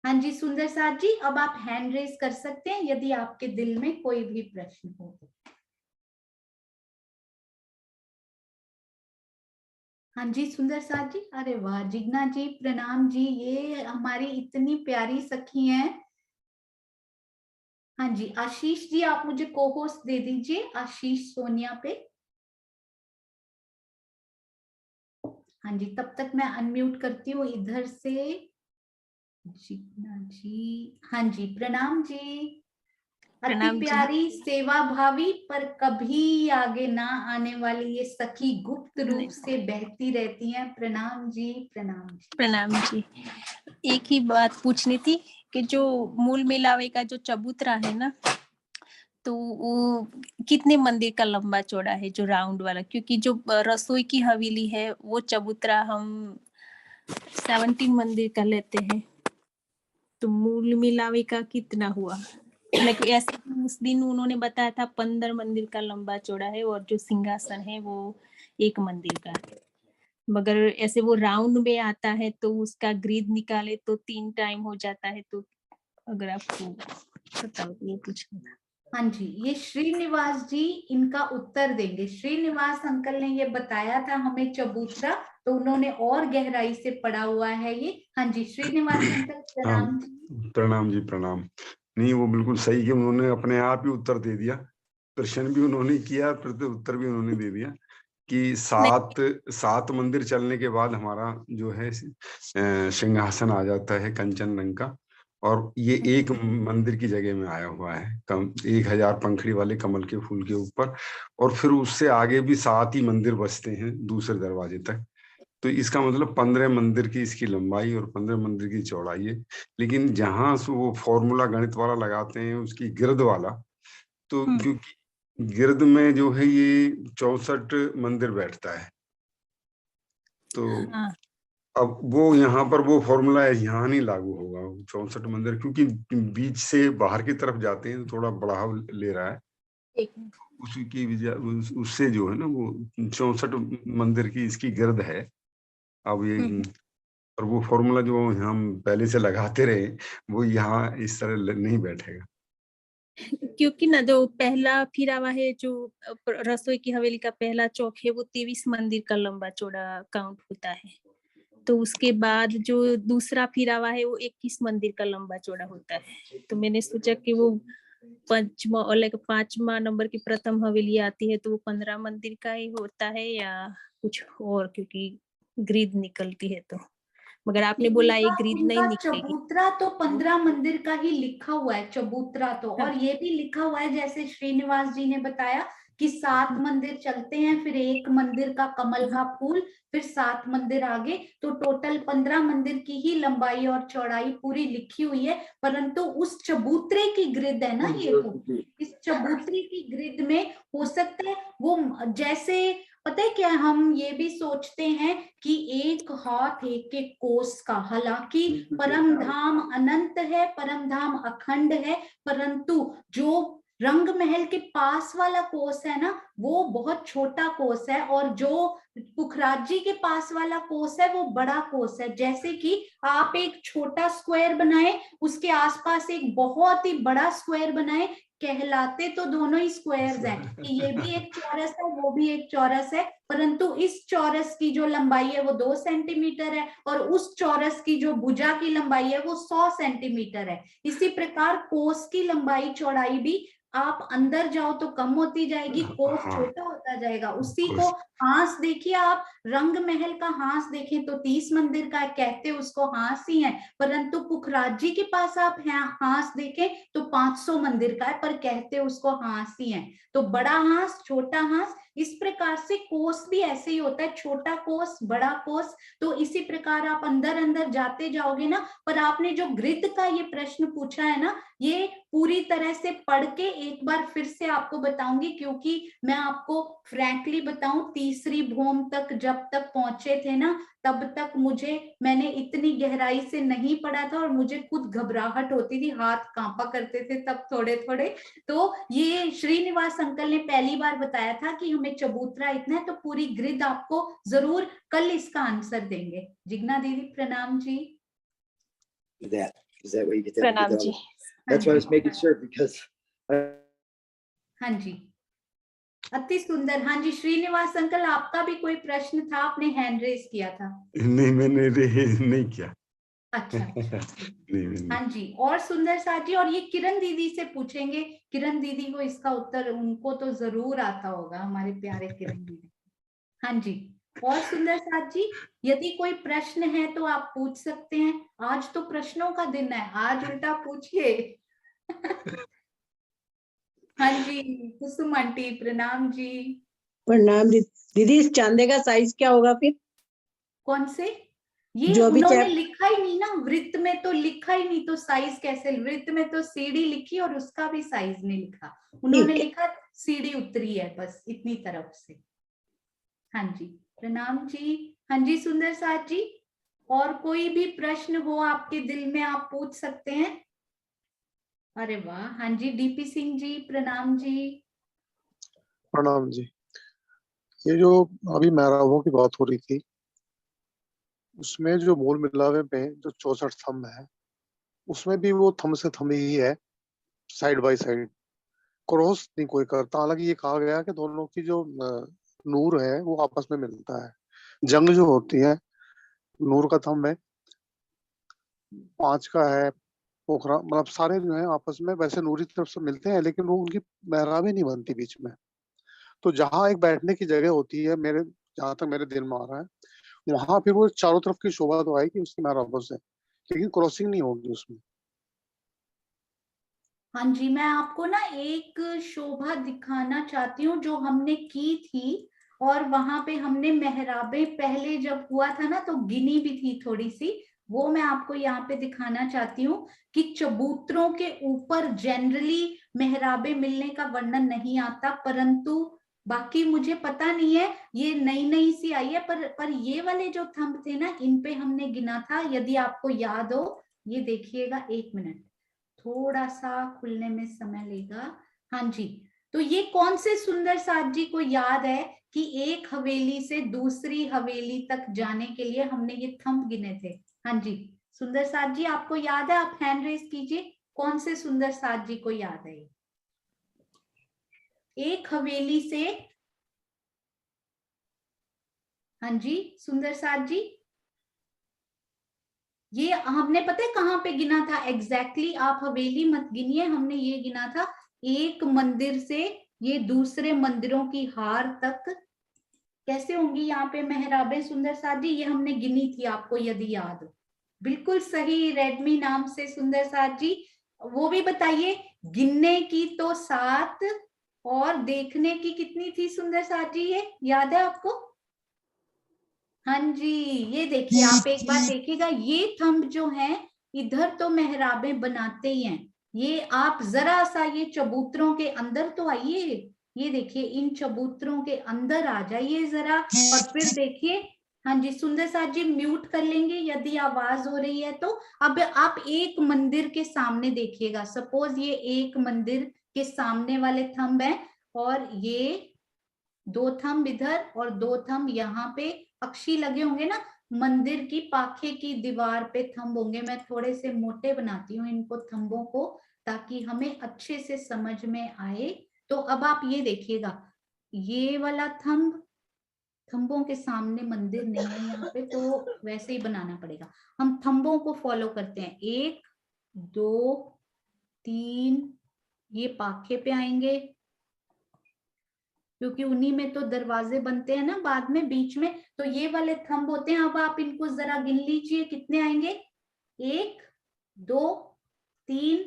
हाँ जी सुंदर साथ जी, अब आप हैंड रेज कर सकते हैं यदि आपके दिल में कोई भी प्रश्न हो तो। हाँ जी सुंदर साथ जी, अरे वाह, जिग्ना जी प्रणाम जी, ये हमारी इतनी प्यारी सखी हैं। हाँ जी आशीष जी, आप मुझे को होस्ट दे दीजिए, आशीष सोनिया पे। हाँ जी, तब तक मैं अनम्यूट करती हूँ इधर से। जिग्ना जी, हाँ जी प्रणाम जी। अति प्रणाम जी। प्यारी, सेवा भावी, पर कभी आगे ना आने वाली ये सखी गुप्त रूप से बहती रहती हैं। प्रणाम जी, प्रणाम जी। प्रणाम जी। एक ही बात पूछनी थी कि जो मूल मिलावे का जो चबूतरा है ना, तो वो कितने मंदिर का लंबा चौड़ा है, जो राउंड वाला? क्योंकि जो रसोई की हवेली है वो चबूतरा हम 17 मंदिर का लेते हैं, तो मूल मिलावे का कितना हुआ? लेकिन ऐसे उस दिन उन्होंने बताया था 15 मंदिर का लंबा चौड़ा है, और जो सिंहासन है वो 1 मंदिर का है। मगर ऐसे वो राउंड में आता है तो उसका ग्रिड निकाले तो 3 टाइम हो जाता है, तो अगर आपको पता हो तो ये पूछना था। हाँ जी, ये श्रीनिवास जी इनका उत्तर देंगे। श्रीनिवास अंकल ने ये बताया था हमें चबूतरा, तो उन्होंने और गहराई से पढ़ा हुआ है ये। हाँ जी श्रीनिवास अंकल हाँ, प्रणाम जी। प्रणाम जी प्रणाम। नहीं, वो बिल्कुल सही है, उन्होंने अपने आप ही उत्तर दे दिया, प्रश्न भी उन्होंने किया, उत्तर भी उन्होंने दे दिया कि 7 मंदिर चलने के बाद हमारा जो है सिंहासन आ जाता है कंचन रंग का, और ये एक मंदिर की जगह में आया हुआ है 1000 पंखड़ी वाले कमल के फूल के ऊपर, और फिर उससे आगे भी 7 ही मंदिर बचते हैं दूसरे दरवाजे तक। तो इसका मतलब 15 मंदिर की इसकी लंबाई और 15 मंदिर की चौड़ाई है। लेकिन जहां से वो फॉर्मूला गणित वाला लगाते हैं उसकी गिरद वाला, तो क्योंकि गिरद में जो है ये 64 मंदिर बैठता है, तो हाँ। अब वो यहाँ पर वो फॉर्मूला यहाँ नहीं लागू होगा 64 मंदिर, क्योंकि बीच से बाहर की तरफ जाते हैं तो थोड़ा बढ़ाव ले रहा है, एक मिनट। उसकी वजह उससे जो है ना वो 64 मंदिर की इसकी गिरद है। अब ये और वो फॉर्मूला जो हम पहले से लगाते रहे वो यहाँ इस तरह नहीं बैठेगा। क्योंकि ना जो पहला फिरावा है, जो रसोई की हवेली का पहला चौक है, वो 23 मंदिर का लंबा चौड़ा काउंट होता है। तो उसके बाद जो दूसरा फिरावा है वो 21 मंदिर का लंबा चौड़ा होता है। तो मैंने सोचा कि वो पांचवा नंबर की प्रथम हवेली आती है तो वो 15 मंदिर का ही होता है या कुछ और, क्योंकि ग्रिड निकलती है तो। मगर आपने बोला ये ग्रिड नहीं इनका निकलेगी। चबूतरा तो 15 मंदिर का ही लिखा हुआ है, चबूतरा तो, और ये भी लिखा हुआ है जैसे श्रीनिवास जी ने बताया कि 7 मंदिर चलते हैं, फिर 1 मंदिर का कमल का फूल, फिर 7 मंदिर आगे, तो टोटल 15 मंदिर की ही लंबाई और चौड़ाई पूरी लिखी हुई है। परंतु उस चबूतरे की ग्रिड है ना, ये इस चबूतरे की ग्रिड में हो सकता है वो, जैसे पता है क्या, हम ये भी सोचते हैं कि एक हाथ एक एक कोस का, हालांकि परम धाम अनंत है, परम धाम अखंड है, परंतु जो रंग महल के पास वाला कोस है ना वो बहुत छोटा कोस है, और जो पुखराज जी के पास वाला कोस है वो बड़ा कोस है। जैसे कि आप एक छोटा स्क्वायर बनाए, उसके आसपास एक बहुत ही बड़ा स्क्वायर बनाए, कहलाते तो दोनों ही स्क्वायर्स हैं कि ये भी एक चौरस है वो भी एक चौरस है, परंतु इस चौरस की जो लंबाई है वो 2 सेंटीमीटर है और उस चौरस की जो भुजा की लंबाई है वो 100 सेंटीमीटर है। इसी प्रकार कोस की लंबाई चौड़ाई भी आप अंदर जाओ तो कम होती जाएगी, कोस हाँ, छोटा होता जाएगा। उसी को कोस हांस देखिए आप, रंग महल का हांस देखें तो 30 मंदिर का कहते उसको हांस ही है, परंतु पुखराज जी के पास आप हांस देखें तो 500 मंदिर का है, पर कहते उसको हांस ही है। तो बड़ा हांस, छोटा हांस, इस प्रकार से कोस भी ऐसे ही होता है, छोटा कोस बड़ा कोस। तो इसी प्रकार आप अंदर अंदर जाते जाओगे ना। पर आपने जो गृद का ये प्रश्न पूछा है ना, ये पूरी तरह से पढ़ के एक बार फिर से आपको बताऊंगी, क्योंकि मैं आपको फ्रैंकली बताऊं, तीसरी भौम तक जब तक पहुंचे थे ना, तब तक मैंने इतनी गहराई से नहीं पढ़ा था और मुझे खुद घबराहट होती थी, हाथ कांपा करते थे तब थोड़े थोड़े। तो ये श्रीनिवास अंकल ने पहली बार बताया था कि हमें चबूतरा इतना है, तो पूरी ग्रिड आपको जरूर कल इसका आंसर देंगे। जिग्ना दीदी प्रणाम जी। Is that what you get that? प्रणाम जी। That's why I was making sure because हाँ जी, अति सुंदर। हाँ जी, श्रीनिवास अंकल आपका भी कोई प्रश्न था, आपने हैंड रेज किया था। नहीं, मैंने नहीं किया। अच्छा नहीं। हाँ जी, और सुंदर साथ जी, और ये किरण दीदी से पूछेंगे, किरण दीदी को इसका उत्तर, उनको तो जरूर आता होगा, हमारे प्यारे किरण दीदी। हाँ जी, और सुंदर साथ जी, यदि कोई प्रश्न है तो आप पूछ सकते हैं। आज तो प्रश्नों का दिन है, आज उल्टा पूछिए। हाँ जी, कुसुम आंटी प्रणाम जी। प्रणाम दीदी। इस चांदे का साइज क्या होगा फिर? कौन से? ये जो अभी उन्होंने लिखा ही नहीं ना, वृत्त में तो लिखा ही नहीं, तो साइज कैसे? वृत्त में तो सीढ़ी लिखी और उसका भी साइज नहीं लिखा, उन्होंने लिखा सीढ़ी उतरी है बस इतनी तरफ से। हाँ जी, प्रणाम जी। हाँ जी, सुंदर साथ जी, और कोई भी प्रश्न हो आपके दिल में आप पूछ सकते हैं। अरे वाह, हाँ जी, डीपी सिंह जी प्रणाम जी। प्रणाम जी। ये जो अभी मैरावों की बात हो रही थी, उसमें जो मूल मिलावे में जो 64 थंब है, उसमें भी वो थंब से थंब ही है, साइड बाय साइड, क्रॉस नहीं कोई करता। हालांकि ये कहा गया कि दोनों की जो नूर है वो आपस में मिलता है। जंग जो होती है, नूर का थंब है, 5 का है, पोखरा, मतलब सारे जो है आपस में वैसे नूरी तरफ से मिलते हैं, लेकिन वो उनकी मेहराबें नहीं बनती बीच में। तो जहाँ एक बैठने की जगह होती है, मेरे जहां तक मेरे दिल में आ रहा है, वहां फिर वो चारों तरफ की शोभा तो आएगी उसकी मेहराबों से, लेकिन क्रॉसिंग नहीं होगी उसमें। हाँ जी, मैं आपको ना एक शोभा दिखाना चाहती हूँ जो हमने की थी, और वहां पे हमने मेहराबें पहले जब हुआ था ना तो गिनी भी थी थोड़ी सी, वो मैं आपको यहाँ पे दिखाना चाहती हूँ कि चबूतरों के ऊपर जनरली मेहराबें मिलने का वर्णन नहीं आता, परंतु बाकी मुझे पता नहीं है, ये नई नई सी आई है। पर ये वाले जो थंब थे ना, इन पे हमने गिना था, यदि आपको याद हो। ये देखिएगा, एक मिनट, थोड़ा सा खुलने में समय लेगा। हाँ जी, तो ये कौन से सुंदर साथ जी को याद है कि एक हवेली से दूसरी हवेली तक जाने के लिए हमने ये थंब गिने थे? हाँ जी, सुंदर साथ जी आपको याद है? आप हैंड रेज कीजिए, कौन से सुंदर साथ जी को याद है? एक हवेली से, हाँ जी सुंदर साथ जी, ये हमने पता है कहाँ पे गिना था एग्जैक्टली? आप हवेली मत गिनिए, हमने ये गिना था एक मंदिर से ये दूसरे मंदिरों की हार तक कैसे होंगी यहाँ पे मेहराबें, सुंदर साथ जी, ये हमने गिनी थी, आपको यदि याद हो। बिल्कुल सही, रेडमी नाम से सुंदर साथ जी। वो भी बताइए, गिनने की तो 7 और देखने की कितनी थी सुंदर साथ जी, ये याद है आपको? हाँ जी, ये देखिए, आप एक बार देखिएगा, ये थंब जो है इधर तो मेहराबें बनाते ही हैं। ये आप जरा सा ये चबूतरों के अंदर तो आइए, ये देखिए इन चबूतरों के अंदर आ जाइए जरा, और फिर देखिए। हाँ जी, सुंदर साथ जी म्यूट कर लेंगे यदि आवाज हो रही है तो। अब आप एक मंदिर के सामने देखिएगा, सपोज ये एक मंदिर के सामने वाले थंब है, और ये 2 थंब इधर और 2 थंब यहाँ पे अक्षी लगे होंगे ना, मंदिर की पाखे की दीवार पे थंब होंगे। मैं थोड़े से मोटे बनाती हूँ इनको थंबों को, ताकि हमें अच्छे से समझ में आए। तो अब आप ये देखिएगा, ये वाला थंब, थंबों के सामने मंदिर नहीं है यहाँ पे, तो वैसे ही बनाना पड़ेगा। हम थंबों को फॉलो करते हैं, 1 2 3, ये पाखे पे आएंगे क्योंकि उन्हीं में तो दरवाजे बनते हैं ना बाद में बीच में, तो ये वाले थंब होते हैं। अब आप इनको जरा गिन लीजिए, कितने आएंगे? 1 2 3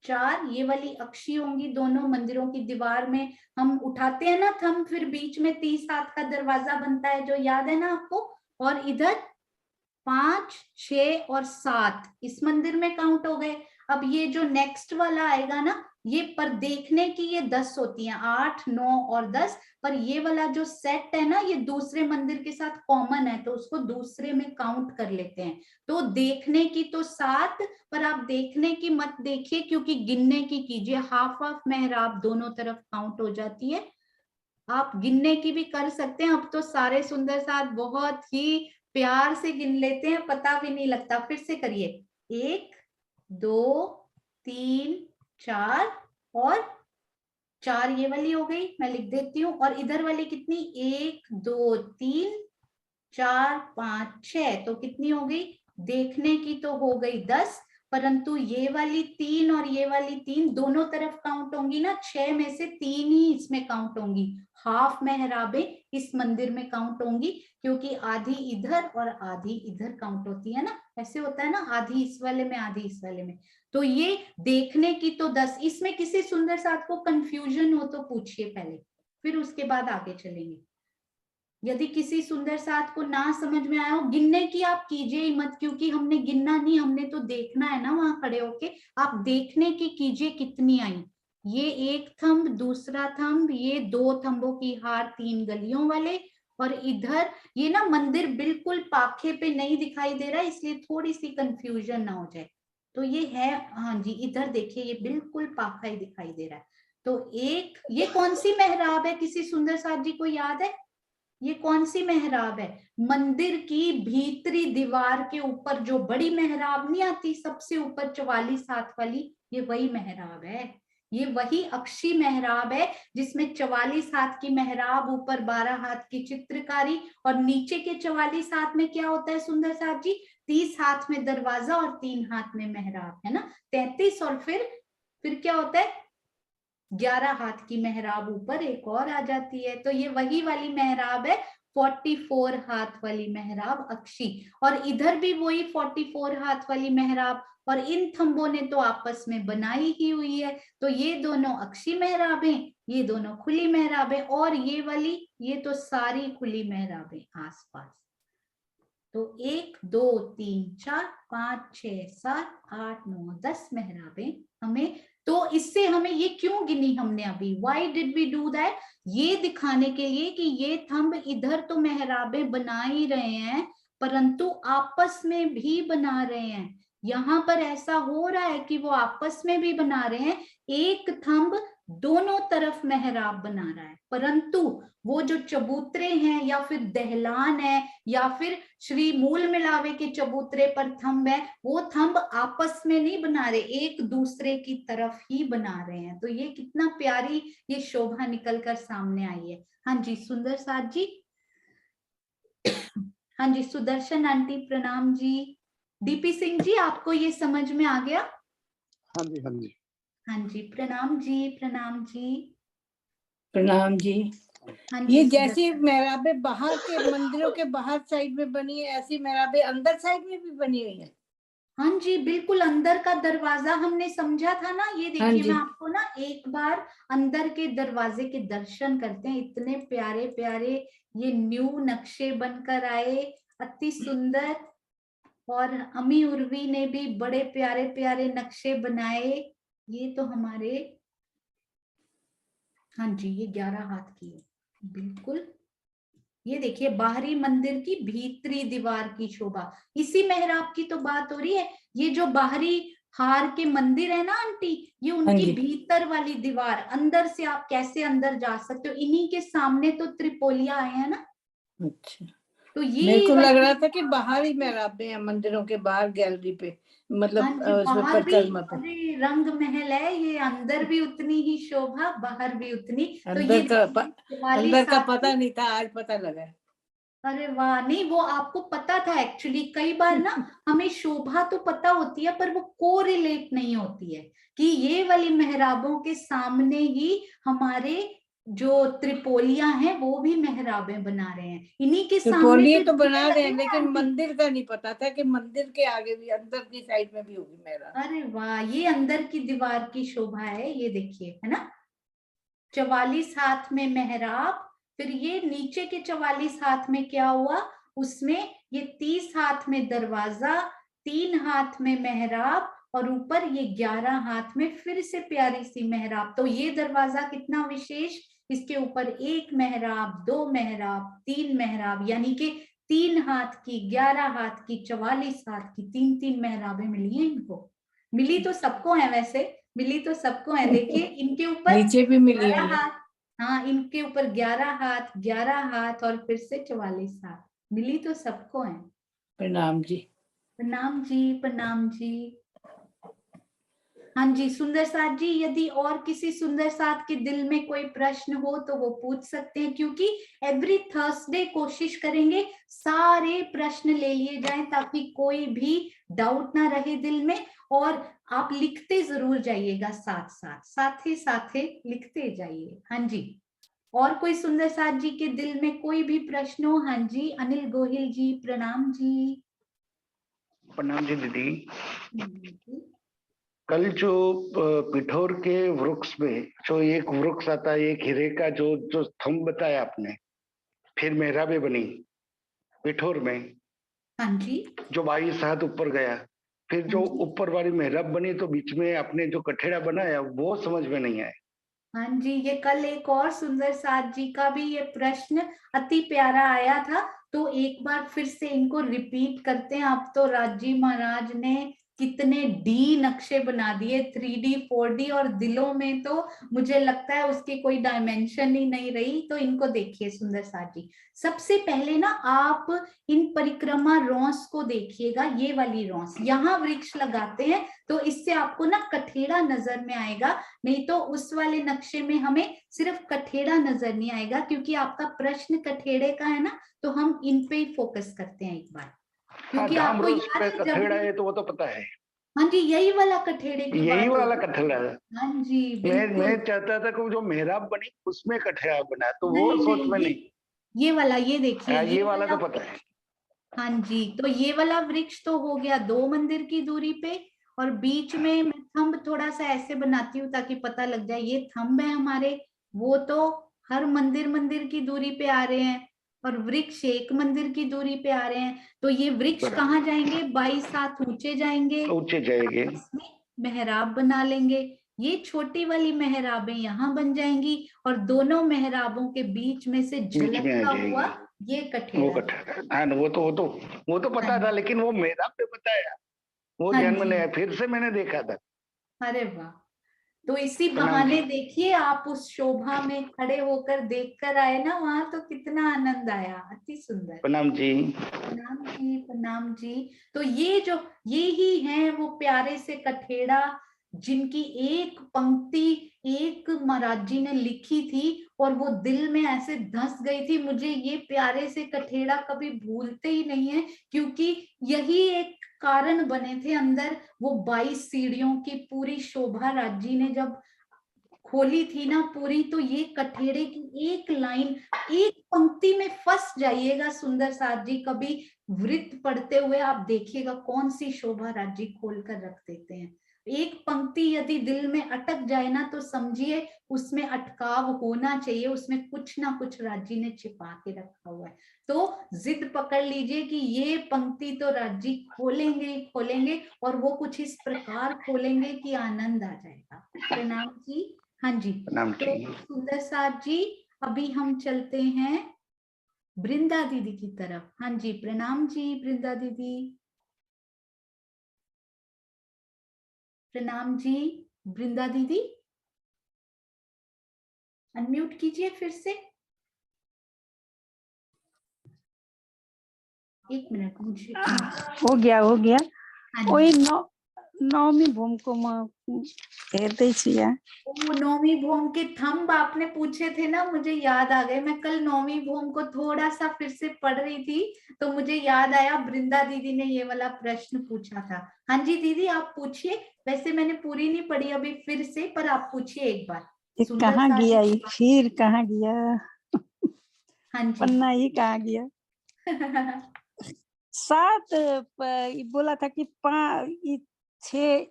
4, ये वाली अक्षी होंगी दोनों मंदिरों की दीवार में। हम उठाते हैं ना थंब, फिर बीच में 30 हाथ का दरवाजा बनता है, जो याद है ना आपको। और इधर 5, 6 और 7 इस मंदिर में काउंट हो गए। अब ये जो नेक्स्ट वाला आएगा ना, ये पर देखने की ये 10 होती हैं, 8, 9 और 10। पर ये वाला जो सेट है ना, ये दूसरे मंदिर के साथ कॉमन है, तो उसको दूसरे में काउंट कर लेते हैं। तो देखने की तो 7, पर आप देखने की मत देखिए, क्योंकि गिनने की कीजिए। हाफ हाफ मेहराब दोनों तरफ काउंट हो जाती है। आप गिनने की भी कर सकते हैं। अब तो सारे सुंदर साथ बहुत ही प्यार से गिन लेते हैं, पता भी नहीं लगता। फिर से करिए, 1, 2, 3, 4 और 4 ये वाली हो गई, मैं लिख देती हूँ। और इधर वाली कितनी, 1, 2, 3, 4, 5, 6, तो कितनी हो गई? देखने की तो हो गई 10, परंतु ये वाली 3 और ये वाली 3 दोनों तरफ काउंट होंगी ना। 6 में से 3 ही इसमें काउंट होंगी। हाफ मेहराबें इस मंदिर में काउंट होंगी, क्योंकि आधी इधर और आधी इधर काउंट होती है ना। ऐसे होता है ना, आधी इस वाले में आधी इस वाले में। तो ये देखने की तो 10। इसमें किसी सुंदर साथ को कंफ्यूजन हो तो पूछिए पहले, फिर उसके बाद आगे चलेंगे। यदि किसी सुंदर साथ को ना समझ में आया हो, गिनने की आप कीजिए ही मत, क्योंकि हमने गिनना नहीं, हमने तो देखना है ना वहां खड़े होके। आप देखने की कीजिए कितनी आई। ये एक थंब, दूसरा थंब, ये 2 थंबों की हार 3 गलियों वाले। और इधर ये ना मंदिर बिल्कुल पाखे पे नहीं दिखाई दे रहा है, इसलिए थोड़ी सी कंफ्यूजन ना हो जाए। तो ये है, हाँ जी, इधर देखिए ये बिल्कुल पाखा ही दिखाई दे रहा है। तो एक, ये कौन सी मेहराब है, किसी सुंदर साथ जी को याद है? ये कौन सी मेहराब है? मंदिर की भीतरी दीवार के ऊपर जो बड़ी मेहराब नहीं आती, सबसे ऊपर 44 हाथ वाली, ये वही मेहराब है। ये वही अक्षी मेहराब है, जिसमें 44 हाथ की मेहराब, ऊपर 12 हाथ की चित्रकारी, और नीचे के 44 हाथ में क्या होता है सुंदर साथ जी? 30 हाथ में दरवाजा और 3 हाथ में मेहराब, है ना। 33, और फिर क्या होता है? 11 हाथ की मेहराब ऊपर एक और आ जाती है। तो ये वही वाली मेहराब है, 44 हाथ वाली मेहराब अक्षी। और इधर भी वही 44 हाथ वाली मेहराब, और इन थंबों ने तो आपस में बनाई ही हुई है। तो ये दोनों अक्षी मेहराबें, ये दोनों खुली मेहराबें, और ये वाली, ये तो सारी खुली मेहराबें आसपास। तो 1, 2, 3, 4, 5, 6, 7, 8, 9, 10 मेहराबें हमें। तो इससे हमें ये क्यों गिनी हमने अभी? Why did we do that? ये दिखाने के लिए कि ये थंब इधर तो मेहराबें बना ही रहे हैं, परंतु आपस में भी बना रहे हैं। यहाँ पर ऐसा हो रहा है कि वो आपस में भी बना रहे हैं। एक थंब दोनों तरफ मेहराब बना रहा है, परंतु वो जो चबूतरे हैं, या फिर दहलान है, या फिर श्री मूल मिलावे के चबूतरे पर थंब है, वो थंब आपस में नहीं बना रहे, एक दूसरे की तरफ ही बना रहे हैं। तो ये कितना प्यारी ये शोभा निकल कर सामने आई है। हाँ जी सुंदर साथ जी। हाँ जी सुदर्शन आंटी प्रणाम जी। डीपी सिंह जी, आपको ये समझ में आ गया? हाँ जी, हाँ जी। हाँ जी प्रणाम जी, प्रणाम जी। प्रणाम जी। हाँ ये जी जैसी सुदर्शन। मेहराबें बाहर के मंदिरों के बाहर साइड में बनी है, ऐसी मेहराबें अंदर साइड में भी बनी हुई है। हाँ जी बिल्कुल, अंदर का दरवाजा हमने समझा था ना। ये हाँ देखिए जी। मैं आपको ना एक बार अंदर के दरवाजे के दर्शन करते हैं। इतने प्यारे प्यारे ये न्यू नक्शे बनकर आए, अति सुंदर। और अमी उर्वी ने भी बड़े प्यारे प्यारे नक्शे बनाए। ये तो हमारे, हाँ जी ये 11 हाथ की है बिल्कुल। ये देखिए बाहरी मंदिर की भीतरी दीवार की शोभा, इसी मेहराब की तो बात हो रही है। ये जो बाहरी हार के मंदिर है ना आंटी, ये उनकी जी। भीतर वाली दीवार, अंदर से आप कैसे अंदर जा सकते हो, इन्हीं के सामने तो त्रिपोलिया आए हैं ना। अच्छा, तो ये मेरे को लग रहा था कि वाली, बाहर ही मेहराबें हैं मंदिरों के बाहर गैलरी पे, हाँ मतलब जी उसमें बाहर भी, परिक्रमा पे। अरे रंग महल है ये, अंदर भी उतनी ही शोभा, बाहर भी उतनी। तो ये अंदर का दिवाली अंदर का साथ पता की, नहीं था, आज पता लगा। अरे वाह, नहीं वो आपको पता था एक्चुअली। कई बार ना हमें शोभा तो पता होती है, पर वो कोरिलेट नहीं होती है कि ये वाली मेहराबों के सामने ही हमारे जो त्रिपोलियां हैं वो भी मेहराबें बना रहे हैं, इन्हीं के सामने त्रिपोलिये पे तो दिए बना लगे रहे हैं, हैं लेकिन आंटी। मंदिर का नहीं पता था कि मंदिर के आगे भी अंदर की साइड में भी होगी मेहराब। अरे वाह, ये अंदर की दीवार की शोभा है, ये देखिए, है ना। 44 हाथ में मेहराब, फिर ये नीचे के 44 हाथ में क्या हुआ, उसमें ये 30 हाथ में दरवाजा, 3 हाथ में मेहराब, और ऊपर ये 11 हाथ में फिर से प्यारी सी मेहराब। तो ये दरवाजा कितना विशेष, इसके ऊपर 1 मेहराब, 2 मेहराब, 3 मेहराब, यानी कि 3 हाथ की, 11 हाथ की, 44 हाथ की, 3-3 मेहराबें मिली हैं इनको। मिली तो सबको है, वैसे मिली तो सबको है। देखिए इनके ऊपर नीचे भी मिली 11 हुई है। हाथ, हाँ इनके ऊपर 11 हाथ, 11 हाथ और फिर से 44 हाथ, मिली तो सबको है। प्रणाम जी। प्रणाम जी, प्रणाम जी। हाँ जी सुंदर साथ जी, यदि और किसी सुंदर साथ के दिल में कोई प्रश्न हो तो वो पूछ सकते हैं, क्योंकि एवरी थर्सडे कोशिश करेंगे सारे प्रश्न ले लिए जाएं ताकि कोई भी डाउट ना रहे दिल में। और आप लिखते जरूर जाइएगा, साथ ही लिखते जाइए। हाँ जी, और कोई सुंदर साथ जी के दिल में कोई भी प्रश्न हो? हाँ जी, अनिल गोहिल जी, प्रणाम जी। प्रणाम जी दीदी। जी। कल जो पिठोर के वृक्ष में जो एक वृक्ष आता है, एक हीरे का जो जो थंब बताया आपने, फिर मेहराबें बनी पिठोर में, हाँ जी, जो 22 हाथ ऊपर गया, फिर जो हाँ जी। ऊपर वाली मेहराब बनी तो बीच में आपने जो कठेड़ा बनाया वो समझ में नहीं आया। हाँ जी, ये कल एक और सुंदर साथ जी का भी ये प्रश्न अति प्यारा आया था, तो एक बार फिर से इनको रिपीट करते हैं। अब तो राजी महाराज ने कितने डी नक्शे बना दिए, 3D 4D, और दिलों में तो मुझे लगता है उसकी कोई डायमेंशन ही नहीं रही। तो इनको देखिए सुंदर साथ जी, सबसे पहले ना आप इन परिक्रमा रॉस को देखिएगा, ये वाली रॉस, यहाँ वृक्ष लगाते हैं तो इससे आपको ना कठेड़ा नजर में आएगा, नहीं तो उस वाले नक्शे में हमें सिर्फ कठेड़ा नजर नहीं आएगा। क्योंकि आपका प्रश्न कठेड़े का है ना, तो हम इन पे ही फोकस करते हैं एक बार, हाँ, क्योंकि धाम आपको रोज याद पे है जब कठेड़ा है तो वो तो पता है, हाँ जी, यही वाला कठेड़े की यही बात हो वाला रही है। कठेड़ा है। हाँ जी मैं बिल्कुल। चाहता था कि वो जो मेहराब बनी उसमें कठेड़ा बना, तो वो नहीं सोच में नहीं, नहीं। ये वाला, ये देखिए, हाँ, ये ये वाला वाला, तो पता है। हाँ जी, तो ये वाला वृक्ष तो हो गया 2 मंदिर की दूरी पे, और बीच में मैं थंब थोड़ा सा ऐसे बनाती हूँ ताकि पता लग जाए, ये थंब है हमारे, वो तो हर मंदिर की दूरी पे आ रहे हैं, और वृक्ष 1 मंदिर की दूरी पे आ रहे हैं। तो ये वृक्ष कहाँ जाएंगे, 22 हाथ ऊंचे जाएंगे, ऊंचे जाएंगे। इसमें मेहराब बना लेंगे। ये छोटी वाली मेहराबें यहाँ बन जाएंगी, और दोनों मेहराबों के बीच में से बीच में आ झलकता हुआ जाएगी ये वो कठेड़ा। कठेड़ा। हाँ, वो तो पता था, हाँ लेकिन वो मेहराब पे बताया वो हाँ ध्यान में जी, नहीं आया, फिर से मैंने देखा था। अरे वाह, तो इसी प्रणाम जी। बहाने देखिए आप उस शोभा में खड़े होकर देख कर आए ना, वहां तो कितना आनंद आया, अति सुंदर। प्रणाम जी। प्रणाम जी, प्रणाम जी। तो ये ही है वो प्यारे से कठेड़ा, जिनकी एक पंक्ति एक महाराज जी ने लिखी थी और वो दिल में ऐसे धंस गई थी। मुझे ये प्यारे से कठेड़ा कभी भूलते ही नहीं है, क्योंकि यही एक कारण बने थे अंदर। वो 22 सीढ़ियों की पूरी शोभा राज जी ने जब खोली थी ना पूरी, तो ये कठेड़े की एक लाइन, एक पंक्ति में फंस जाइएगा सुंदर साथ जी, कभी वृत्त पढ़ते हुए आप देखिएगा कौन सी शोभा राज जी खोल कर रख देते हैं। एक पंक्ति यदि दिल में अटक जाए ना, तो समझिए उसमें अटकाव होना चाहिए, उसमें कुछ ना कुछ राज जी ने छिपा के रखा हुआ है। तो जिद पकड़ लीजिए कि ये पंक्ति तो राज जी खोलेंगे ही खोलेंगे, और वो कुछ इस प्रकार खोलेंगे कि आनंद आ जाएगा। प्रणाम जी। हाँ जी, प्रणाम तो जी। सुंदर साथ जी, अभी हम चलते हैं वृंदा दीदी की तरफ। हाँ जी, प्रणाम जी वृंदा दीदी। प्रणाम जी वृंदा दीदी, अनम्यूट कीजिए फिर से। 1 मिनट मुझे। हो गया हाँ ओहि जी, नवमी भूमि हेर्दै छु यहाँ। वो नौवीं भौम के थंब आपने पूछे थे ना, मुझे याद आ गए। मैं कल नौवीं भौम को थोड़ा सा फिर से पढ़ रही थी, तो मुझे याद आया वृंदा दीदी ने ये वाला प्रश्न पूछा था। हाँ जी दीदी, आप पूछिए। वैसे मैंने पूरी नहीं पढ़ी अभी फिर से, पर आप पूछिए एक बार। ये सुंदर कहाँ साथ गया जी। ये, फिर कहाँ गया, हाँ जी। पन्ना ही कहाँ गया। 7 ये बोला था कि 6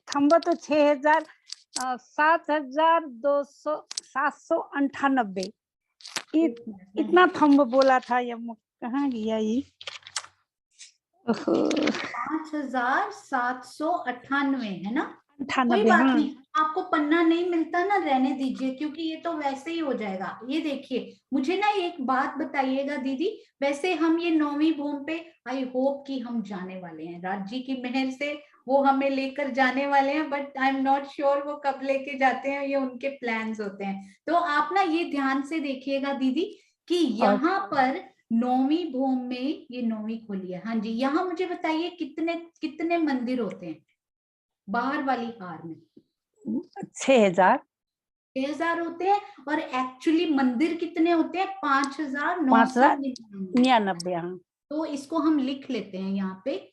थम्बा तो 7,200 इतना थम्ब बोला था, ये कहाँ गया ये। ओहो, 5,798 है ना। कोई 98, बात हाँ। नहीं, आपको पन्ना नहीं मिलता ना, रहने दीजिए, क्योंकि ये तो वैसे ही हो जाएगा। ये देखिए, मुझे ना एक बात बताइएगा दीदी, वैसे हम ये 9वीं भूमि पे आई होप कि हम जाने वाले हैं, राज जी की मेहर से वो हमें लेकर जाने वाले हैं, but I am not sure वो कब लेके जाते हैं, ये उनके प्लान्स होते हैं। तो आप ना ये ध्यान से देखिएगा दीदी कि यहाँ पर 9वीं भूमि में, ये 9वीं खोली है, हाँ जी, यहाँ मुझे बताइए कितने कितने मंदिर होते हैं बाहर वाली हार में। 6,000 6,000 होते हैं, और एक्चुअली मंदिर कितने होते हैं, 5,999। 5,099, हाँ। तो इसको हम लिख लेते हैं यहाँ पे,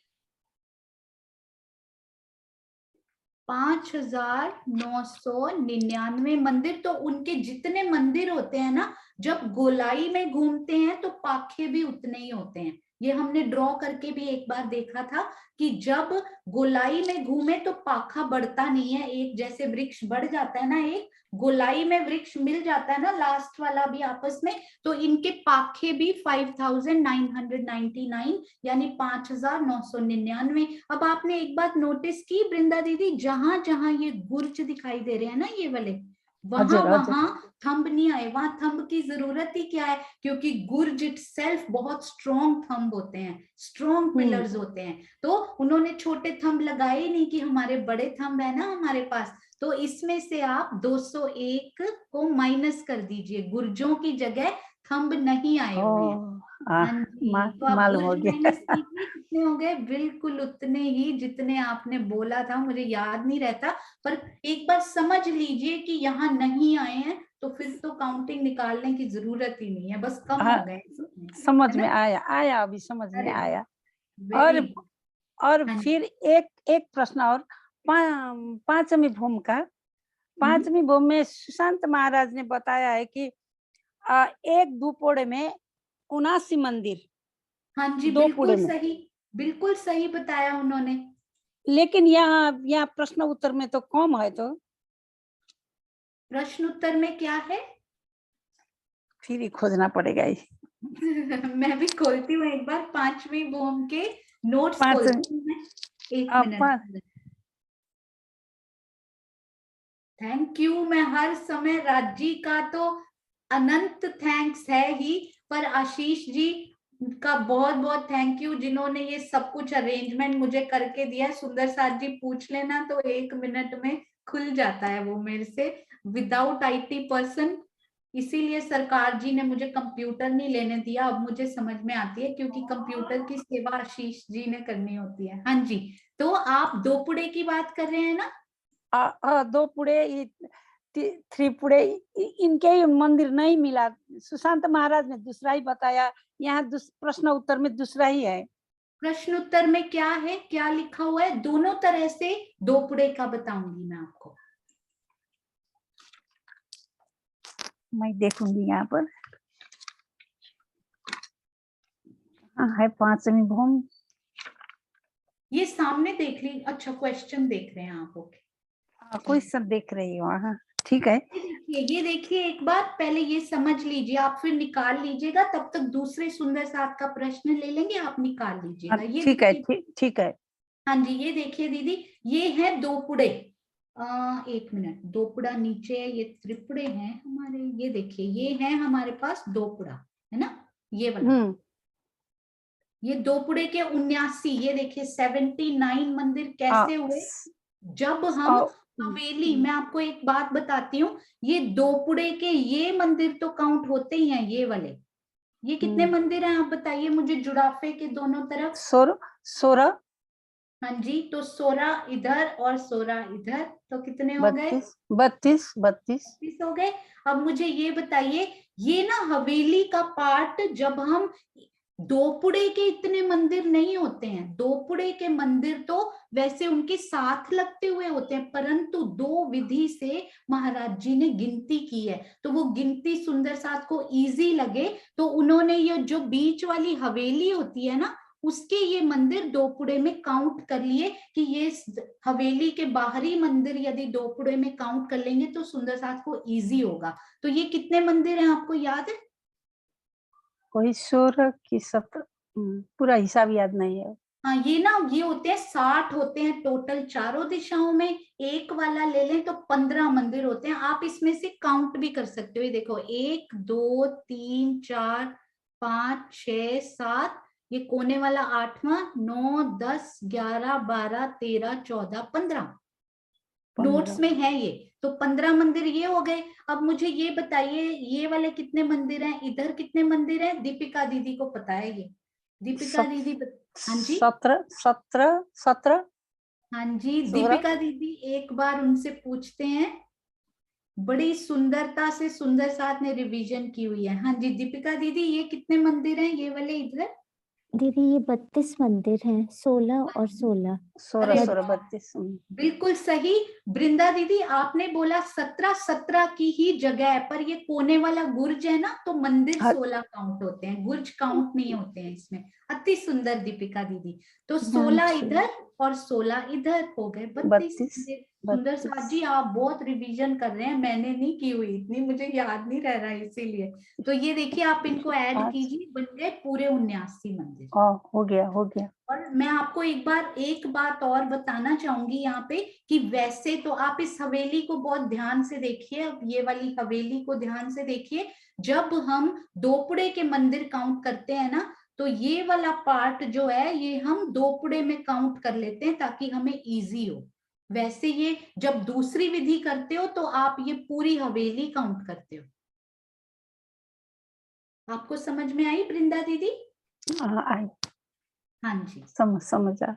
5,999 मंदिर। तो उनके जितने मंदिर होते हैं ना, जब गोलाई में घूमते हैं तो पाखे भी उतने ही होते हैं। ये हमने ड्रॉ करके भी एक बार देखा था कि जब गोलाई में घूमे तो पाखा बढ़ता नहीं है, एक जैसे वृक्ष बढ़ जाता है ना, एक गोलाई में वृक्ष मिल जाता है ना, लास्ट वाला भी आपस में, तो इनके पाखे भी 5,999 यानी 5,999। अब आपने एक बात नोटिस की वृंदा दीदी, जहां जहां ये गुर्ज दिखाई दे रहे हैं ना, ये वाले, वहां वहां थंब नहीं आए। वहां थंब की जरूरत ही क्या है, क्योंकि गुर्ज इटसेल्फ बहुत स्ट्रॉन्ग थंब होते हैं, स्ट्रॉन्ग पिलर्स होते हैं। तो उन्होंने छोटे थंब लगाए ही नहीं कि हमारे बड़े थंब है ना हमारे पास। तो इसमें से आप 201 को माइनस कर दीजिए, गुर्जों की जगह थंब नहीं आए हुए हैं। हाँ जी, तो आप मालूम हो गुर्ज गया। माइनस कीजिए, कितने हो गए, बिल्कुल उतने ही जितने आपने बोला था, मुझे याद नहीं रहता, पर एक बार समझ लीजिए कि यहाँ नहीं आए हैं, तो फिर तो काउंटिंग निकालने की जरूरत ही नहीं है, बस कम हो गए, समझ में आया अभी समझ में आया। वेरी। और हाँ जी। फिर एक प्रश्न और, पांचवी भूमि का, पांचवी भूमि में सुशांत महाराज ने बताया है कि एक दुपोड़े में 79 मंदिर। हाँ जी, दो बिल्कुल पुड़े में। सही, बिल्कुल सही बताया उन्होंने। लेकिन यहाँ प्रश्न उत्तर में तो कम है, तो प्रश्न उत्तर में क्या है? फिर ही खोजना पड़ेगा ही। मैं भी खोलती हूँ एक बार, 5वीं भूमि के नोट्स खोलती हूँ मैं, एक मिनट। थैंक यू, मैं हर समय राज्य का तो अनंत थैंक्स है ही, पर आशीष जी का बहुत बहुत थैंक यू, जिन्होंने ये सब कुछ अरेंजमेंट मुझे करके दिया है। सुंदर साथ जी पूछ लेना तो 1 मिनट में खुल जाता है वो मेरे से, विदाउट IT पर्सन। इसीलिए सरकार जी ने मुझे कंप्यूटर नहीं लेने दिया, अब मुझे समझ में आती है, क्योंकि कंप्यूटर की सेवा आशीष जी ने करनी होती है। हाँ जी, तो आप दोपुड़े की बात कर रहे हैं ना? दो पुड़े, 3 पुड़े, इनके ही मंदिर नहीं मिला। सुशांत महाराज ने दूसरा ही बताया, यहाँ प्रश्न उत्तर में दूसरा ही है। प्रश्न उत्तर में क्या है, क्या लिखा हुआ है? दोनों तरह से दोपुड़े का बताऊंगी मैं आपको। मैं देखूंगी यहाँ पर। है 5वीं भूमि। ये सामने देख ली, अच्छा क्वेश्चन देख रहे हैं आप? ओके, क्वेश्चन देख रही हो, हाँ ठीक है। ये देखिए एक बार, पहले ये समझ लीजिए, आप फिर निकाल लीजिएगा, तब तक दूसरे सुंदर साथ का प्रश्न ले लेंगे, आप निकाल लीजिएगा। ये ठीक है, ठीक है। हाँ जी, ये देखिए दीदी, ये है दोपुड़े। 1 मिनट, दोपुड़ा नीचे है, ये त्रिपुड़े हैं हमारे, ये देखिए ये है हमारे पास दोपुड़ा, है ना, ये वाला। ये दोपुड़े के 79, ये देखिए 79 मंदिर कैसे हुए, जब हम हवेली, मैं आपको एक बात बताती हूँ, ये दोपुड़े के ये मंदिर तो काउंट होते ही हैं, ये वाले। ये कितने मंदिर हैं आप बताइए मुझे, जुड़ाफे के दोनों तरफ? 16। हाँ जी, तो 16 इधर और 16 इधर, तो कितने हो गए? 32 हो गए। अब मुझे ये बताइए, ये ना हवेली का पार्ट जब हम दोपुड़े के इतने मंदिर नहीं होते हैं। दोपुड़े के मंदिर तो वैसे उनके साथ लगते हुए होते हैं, परंतु 2 विधि से महाराज जी ने गिनती की है, तो वो गिनती सुंदर साथ को इजी लगे तो उन्होंने ये जो बीच वाली हवेली होती है ना, उसके ये मंदिर दोपुड़े में काउंट कर लिए कि ये हवेली के बाहरी मंदिर यदि दोपुड़े में काउंट कर लेंगे तो सुंदर साथ को इजी होगा। तो ये कितने मंदिर हैं आपको याद है? कोई 16 की 17, पूरा हिसाब याद नहीं है। हाँ, ये ना ये होते हैं 60 होते हैं टोटल चारों दिशाओं में। एक वाला ले लें तो 15 मंदिर होते हैं। आप इसमें से काउंट भी कर सकते हो। ये देखो 1 2 3 4 5 6 7, ये कोने वाला 8वां, 9 10 11 12 13 14 15 नोट्स में है ये। तो 15 मंदिर ये हो गए। अब मुझे ये बताइए ये वाले कितने मंदिर हैं, इधर कितने मंदिर हैं? दीपिका दीदी को पता है ये। दीपिका दीदी हाँ जी 17 हाँ जी 16। दीपिका दीदी एक बार उनसे पूछते हैं। बड़ी सुंदरता से सुंदर साथ ने रिवीजन की हुई है। हाँ जी दीपिका दीदी, ये कितने मंदिर हैं ये वाले इधर? दीदी ये 32 मंदिर हैं, 16 और 16। 16 32। बिल्कुल सही। वृंदा दीदी आपने बोला 17 की ही जगह है, पर ये कोने वाला गुर्ज है ना, तो मंदिर 16 काउंट होते हैं, गुर्ज काउंट नहीं होते हैं इसमें। अति सुंदर दीपिका दीदी। तो 16 इधर और 16 इधर हो गए 32। सुंदर साथ जी आप बहुत रिवीजन कर रहे हैं, मैंने नहीं की हुई इतनी, मुझे याद नहीं रह रहा है इसीलिए। तो ये देखिए आप इनको ऐड कीजिए, बन गए पूरे 79 मंदिर। हो गया। और मैं आपको एक बात और बताना चाहूंगी यहाँ पे कि वैसे तो आप इस हवेली को बहुत ध्यान से देखिए। अब ये वाली हवेली को ध्यान से देखिए। जब हम दोपुड़े के मंदिर काउंट करते हैं ना, तो ये वाला पार्ट जो है ये हम दोपुड़े में काउंट कर लेते हैं ताकि हमें इजी हो। वैसे ये जब दूसरी विधि करते हो तो आप ये पूरी हवेली काउंट करते हो। आपको समझ में आई वृंदा दीदी? आई। हाँ जी समझा।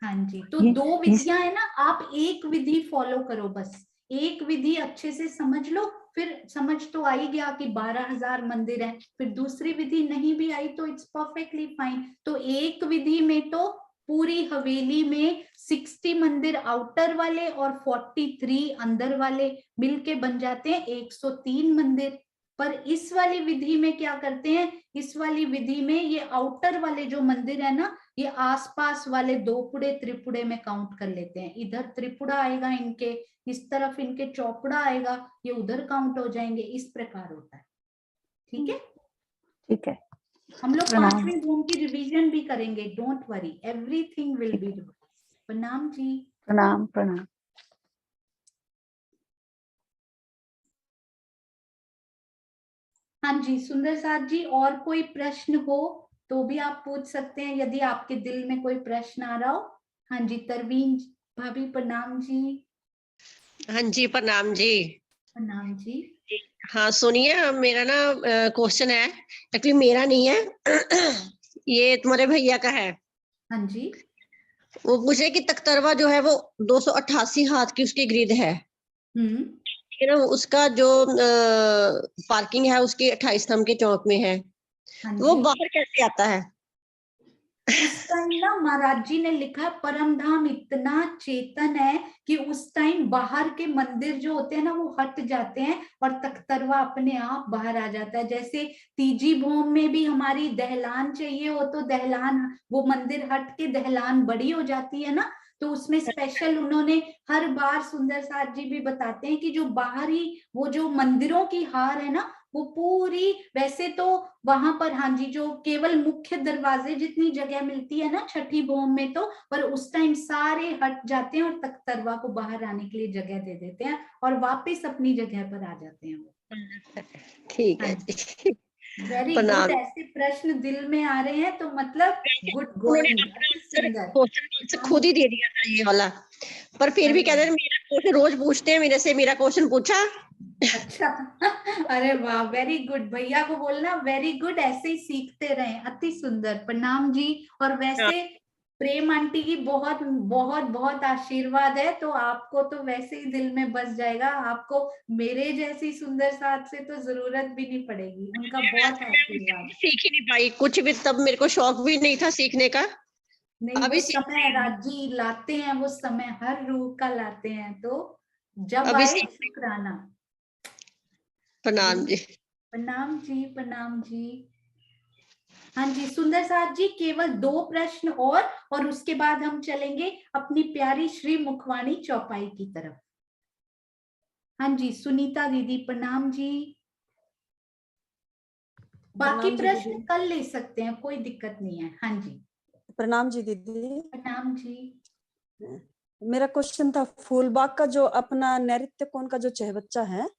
हाँ जी। तो 2 विधियां है ना, आप एक विधि फॉलो करो, बस एक विधि अच्छे से समझ लो, फिर समझ तो आ ही गया कि 12,000 मंदिर हैं। फिर दूसरी विधि नहीं भी आई तो इट्स परफेक्टली फाइन। तो एक विधि में तो पूरी हवेली में 60 मंदिर आउटर वाले और 43 अंदर वाले मिलके बन जाते हैं 103 मंदिर। पर इस वाली विधि में क्या करते हैं, इस वाली विधि में ये आउटर वाले जो मंदिर है ना, ये आसपास वाले दोपुड़े त्रिपुड़े में काउंट कर लेते हैं। इधर त्रिपुड़ा आएगा इनके, इस तरफ इनके चौपुड़ा आएगा, ये उधर काउंट हो जाएंगे। इस प्रकार होता है। ठीक है। हम लोग 5वें भूम की रिवीजन भी करेंगे, don't worry, everything will be revised. प्रणाम जी। प्रणाम। हाँ जी सुंदर साथ जी, और कोई प्रश्न हो तो भी आप पूछ सकते हैं यदि आपके दिल में कोई प्रश्न आ रहा हो। हाँ जी तरवीन भाभी प्रणाम जी। हाँ जी प्रणाम जी। प्रणाम जी। हाँ सुनिए, मेरा ना क्वेश्चन है, एक्चुअली मेरा नहीं है ये तुम्हारे भैया का है। हाँ जी। वो पूछे कि तख्तरवा जो है वो 288 हाथ की उसकी ग्रिड है, ना उसका जो पार्किंग है उसकी 28 स्तंभ के चौक में है, तो वो बाहर कैसे आता है? उस टाइम ना महाराज जी ने लिखा है परम धाम इतना चेतन है कि उस टाइम बाहर के मंदिर जो होते हैं ना वो हट जाते हैं और तख्तरवा अपने आप बाहर आ जाता है। जैसे तीजी भूम में भी हमारी दहलान चाहिए हो तो दहलान, वो मंदिर हट के दहलान बड़ी हो जाती है ना, तो उसमें स्पेशल उन्होंने हर बार सुंदर साथ जी भी बताते हैं कि जो बाहरी वो जो मंदिरों की हार है ना वो पूरी, वैसे तो वहां पर हाँ जी जो केवल मुख्य दरवाजे जितनी जगह मिलती है ना छठी भूम में, तो पर उस टाइम सारे हट जाते हैं और तख्तरवा को बाहर आने के लिए जगह दे देते हैं और वापस अपनी जगह पर आ जाते हैं वो। ठीक है जी। Very good. ऐसे प्रश्न दिल में आ रहे हैं तो मतलब गुड गोइंग। क्वेश्चन खुद ही दे दिया था ये वाला, पर फिर भी कहते हैं मेरा क्वेश्चन रोज पूछते हैं मेरे से, मेरा क्वेश्चन पूछा। अच्छा अरे वाह वेरी गुड। भैया को बोलना वेरी गुड, ऐसे ही सीखते रहे। अति सुंदर। प्रणाम जी। और वैसे प्रेम आंटी की बहुत बहुत बहुत आशीर्वाद है, तो आपको तो वैसे ही दिल में बस जाएगा। आपको मेरे जैसी सुंदर साथ से तो जरूरत भी नहीं पड़ेगी, उनका बहुत आशीर्वाद। सीख ही नहीं पाई कुछ भी, तब मेरे को शौक भी नहीं था सीखने का। नहीं, अभी वो समय राजी लाते हैं, वो समय हर रूह का लाते हैं, तो जब अभी आए शुक्राना। प्रणाम जी। प्रणाम जी, प्रणाम जी। हाँ जी सुंदर साथ जी, केवल 2 प्रश्न और उसके बाद हम चलेंगे अपनी प्यारी श्री मुखवाणी चौपाई की तरफ। हाँ जी सुनीता दीदी प्रणाम जी। बाकी प्रश्न कल ले सकते हैं, कोई दिक्कत नहीं है। हाँ जी प्रणाम जी दीदी। प्रणाम जी। मेरा क्वेश्चन था, फूलबाग का जो अपना नैऋत्य कोण का जो चहबच्चा है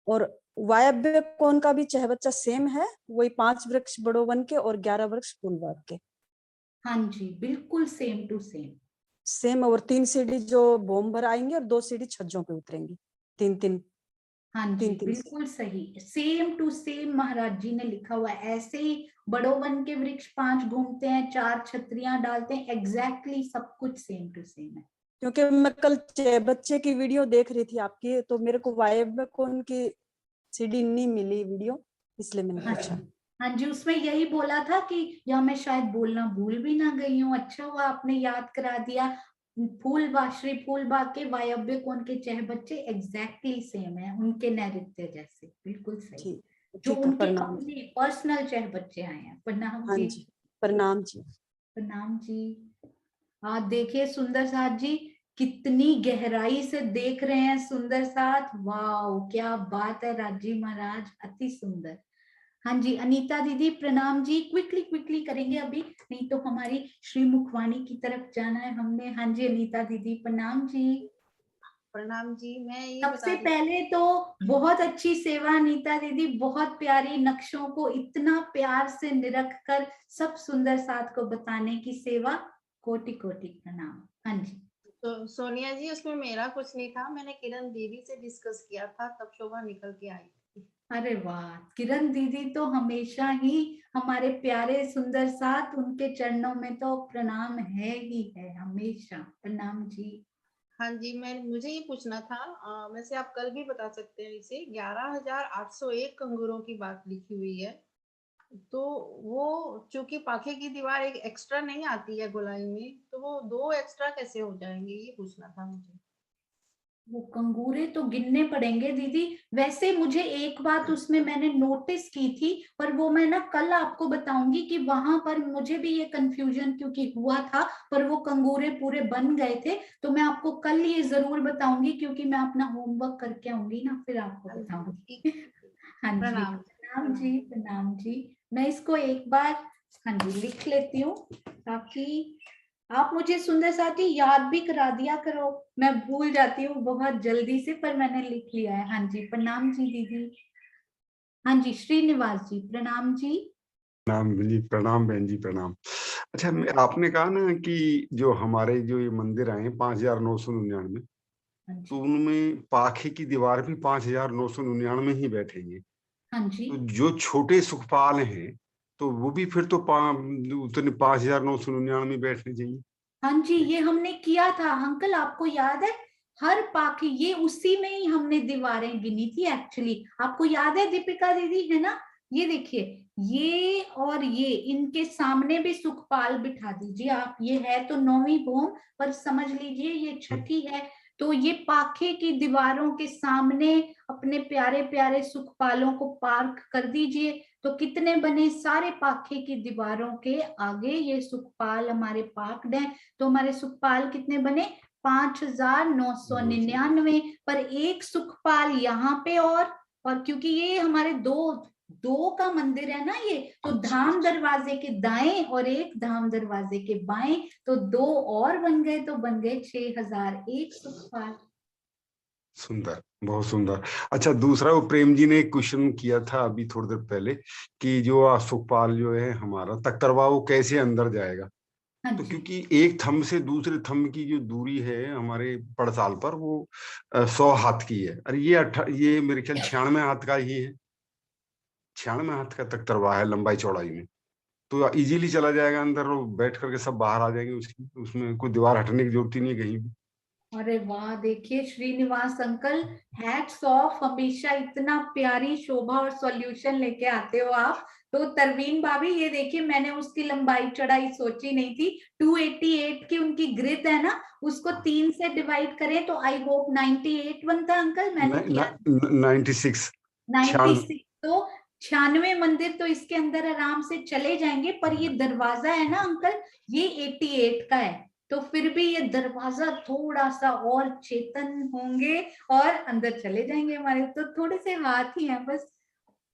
और वायव्य कोण का भी चहबच्चा सेम है, वही 5 वृक्ष बड़ोवन के और 11 वृक्ष फूलबाग के। हाँ जी बिल्कुल सेम टू सेम। और 3 सीढ़ी जो भोम भर आएंगे और 2 सीढ़ी छज्जों पे उतरेंगी, 3-3। हाँ जी बिल्कुल सही, सेम टू सेम महाराज जी ने लिखा हुआ है। ऐसे ही बड़ोवन के वृक्ष 5 घूमते हैं, 4 छतरियां डालते हैं, एग्जैक्टली सब कुछ सेम टू सेम है। क्योंकि मैं कल चहबच्चे की वीडियो देख रही थी आपकी, तो मेरे को वायव्य कोण की सीढ़ी नहीं मिली वीडियो, इसलिए मैंने पूछा। हाँ जी उसमें यही बोला था कि या मैं शायद बोलना भूल भी ना गई हूँ, अच्छा हुआ आपने याद करा दिया। फूलबाग, श्री फूलबाग के वायव्य कोण के चहबच्चे एग्जैक्टली सेम है, उनके नैऋत्य जैसे, बिल्कुल सही। जो उनके अपने पर्सनल चहबच्चे आए हैं। प्रणाम जी। प्रणाम जी। प्रणाम जी। हाँ देखिए सुंदर साथ जी कितनी गहराई से देख रहे हैं सुंदर साथ, वाह क्या बात है राजी महाराज, अति सुंदर। हाँ जी अनीता दीदी प्रणाम जी। क्विकली करेंगे अभी, नहीं तो हमारी श्री मुखवाणी की तरफ जाना है हमने। हाँ जी अनीता दीदी प्रणाम जी। प्रणाम जी। मैं ये सबसे पहले तो बहुत अच्छी सेवा अनीता दीदी, बहुत प्यारी नक्शों को इतना प्यार से निरख कर सब सुंदर साथ को बताने की सेवा, कोटि कोटि प्रणाम। हाँ जी तो सोनिया जी उसमें मेरा कुछ नहीं था, मैंने किरण दीदी से डिस्कस किया था, तब शोभा निकल के आई। अरे वाह, किरण दीदी तो हमेशा ही हमारे प्यारे सुंदर साथ, उनके चरणों में तो प्रणाम है ही है हमेशा। प्रणाम जी। हाँ जी मुझे ये पूछना था, वैसे आप कल भी बता सकते हैं इसे, 11,801 कंगूरों की बात लिखी हुई है, तो वो चूंकि पाखे की दीवार एक एक्स्ट्रा नहीं आती है गोलाई में, तो वो 2 एक्स्ट्रा कैसे हो जाएंगे, ये पूछना था मुझे। वो कंगूरे तो गिनने पड़ेंगे दीदी। वैसे मुझे एक बात उसमें मैंने नोटिस की थी, पर वो मैं ना कल आपको बताऊंगी कि वहां पर मुझे भी ये कंफ्यूजन क्योंकि हुआ था, पर वो कंगूरे पूरे बन गए थे, तो मैं आपको कल ये जरूर बताऊंगी, क्योंकि मैं अपना होमवर्क करके आऊंगी ना, फिर आपको बताऊंगी। हाँ जी प्रणाम जी, प्रणाम जी। मैं इसको एक बार हाँ जी लिख लेती हूँ, ताकि आप मुझे सुंदर साथी याद भी करा दिया करो, मैं भूल जाती हूँ बहुत जल्दी से, पर मैंने लिख लिया है। हाँ जी प्रणाम जी दीदी। हाँ जी श्रीनिवास जी प्रणाम जी। प्रणाम जी, प्रणाम बहन जी, प्रणाम। अच्छा आपने कहा ना कि जो हमारे जो ये मंदिर आए 5,999, तो उनमें पाखे की दीवार भी 5,999 ही बैठेंगे। हाँ जी तो जो छोटे सुखपाल हैं तो वो भी फिर तो उतने 5,999 बैठने चाहिए। हाँ जी ये हमने किया था अंकल, आपको याद है, हर पाखी ये उसी में ही हमने दीवारें गिनी थी एक्चुअली, आपको याद है दीपिका दीदी, है ना। ये देखिए ये और ये, इनके सामने भी सुखपाल बिठा दीजिए आप, ये है तो 9वीं भूम, पर समझ लीजिए ये 6ठी है, तो ये पाखे की दीवारों के सामने अपने प्यारे प्यारे सुखपालों को पार्क कर दीजिए, तो कितने बने, सारे पाखे की दीवारों के आगे ये सुखपाल हमारे पार्कड हैं, तो हमारे सुखपाल कितने बने 5,999, पर एक सुखपाल यहाँ पे, और क्योंकि ये हमारे दो का मंदिर है ना ये, तो धाम दरवाजे के दाएं और एक धाम दरवाजे के बाएं, तो 2 और बन गए, तो बन गए 6,001 सुखपाल। सुंदर, बहुत सुंदर। अच्छा दूसरा, वो प्रेम जी ने एक क्वेश्चन किया था अभी थोड़ी देर पहले कि जो सुखपाल जो है हमारा तख्तरवा, वो कैसे अंदर जाएगा। तो क्योंकि एक थंब से दूसरे थंब की जो दूरी है हमारे पड़ताल पर, वो 100 हाथ की है। अरे ये मेरे ख्याल 96 हाथ का ही है, 96 हाथ का तख्तरवा है लंबाई चौड़ाई में। तो इजीली चला जाएगा अंदर और बैठ करके सब बाहर आ जाएंगे, उसमें कोई दीवार हटने की जरूरत ही नहीं है कहीं भी। अरे वाह, देखिए श्रीनिवास अंकल, हैट्स ऑफ, हमेशा इतना प्यारी शोभा और सॉल्यूशन लेके आते हो आप। तो तरवीन भाभी, ये देखिए मैंने उसकी लंबाई चौड़ाई सोची नहीं थी, 288 की उनकी ग्रिड है ना, उसको 3 से डिवाइड करें तो आई होप 98 बनता अंकल, मैंने किया 96 96। तो 96 मंदिर तो इसके अंदर आराम से चले जाएंगे, पर ये दरवाजा है ना अंकल, ये 88 का है, तो फिर भी ये दरवाजा थोड़ा सा और चेतन होंगे और अंदर चले जाएंगे हमारे, तो थोड़े से हाथ ही हैं बस।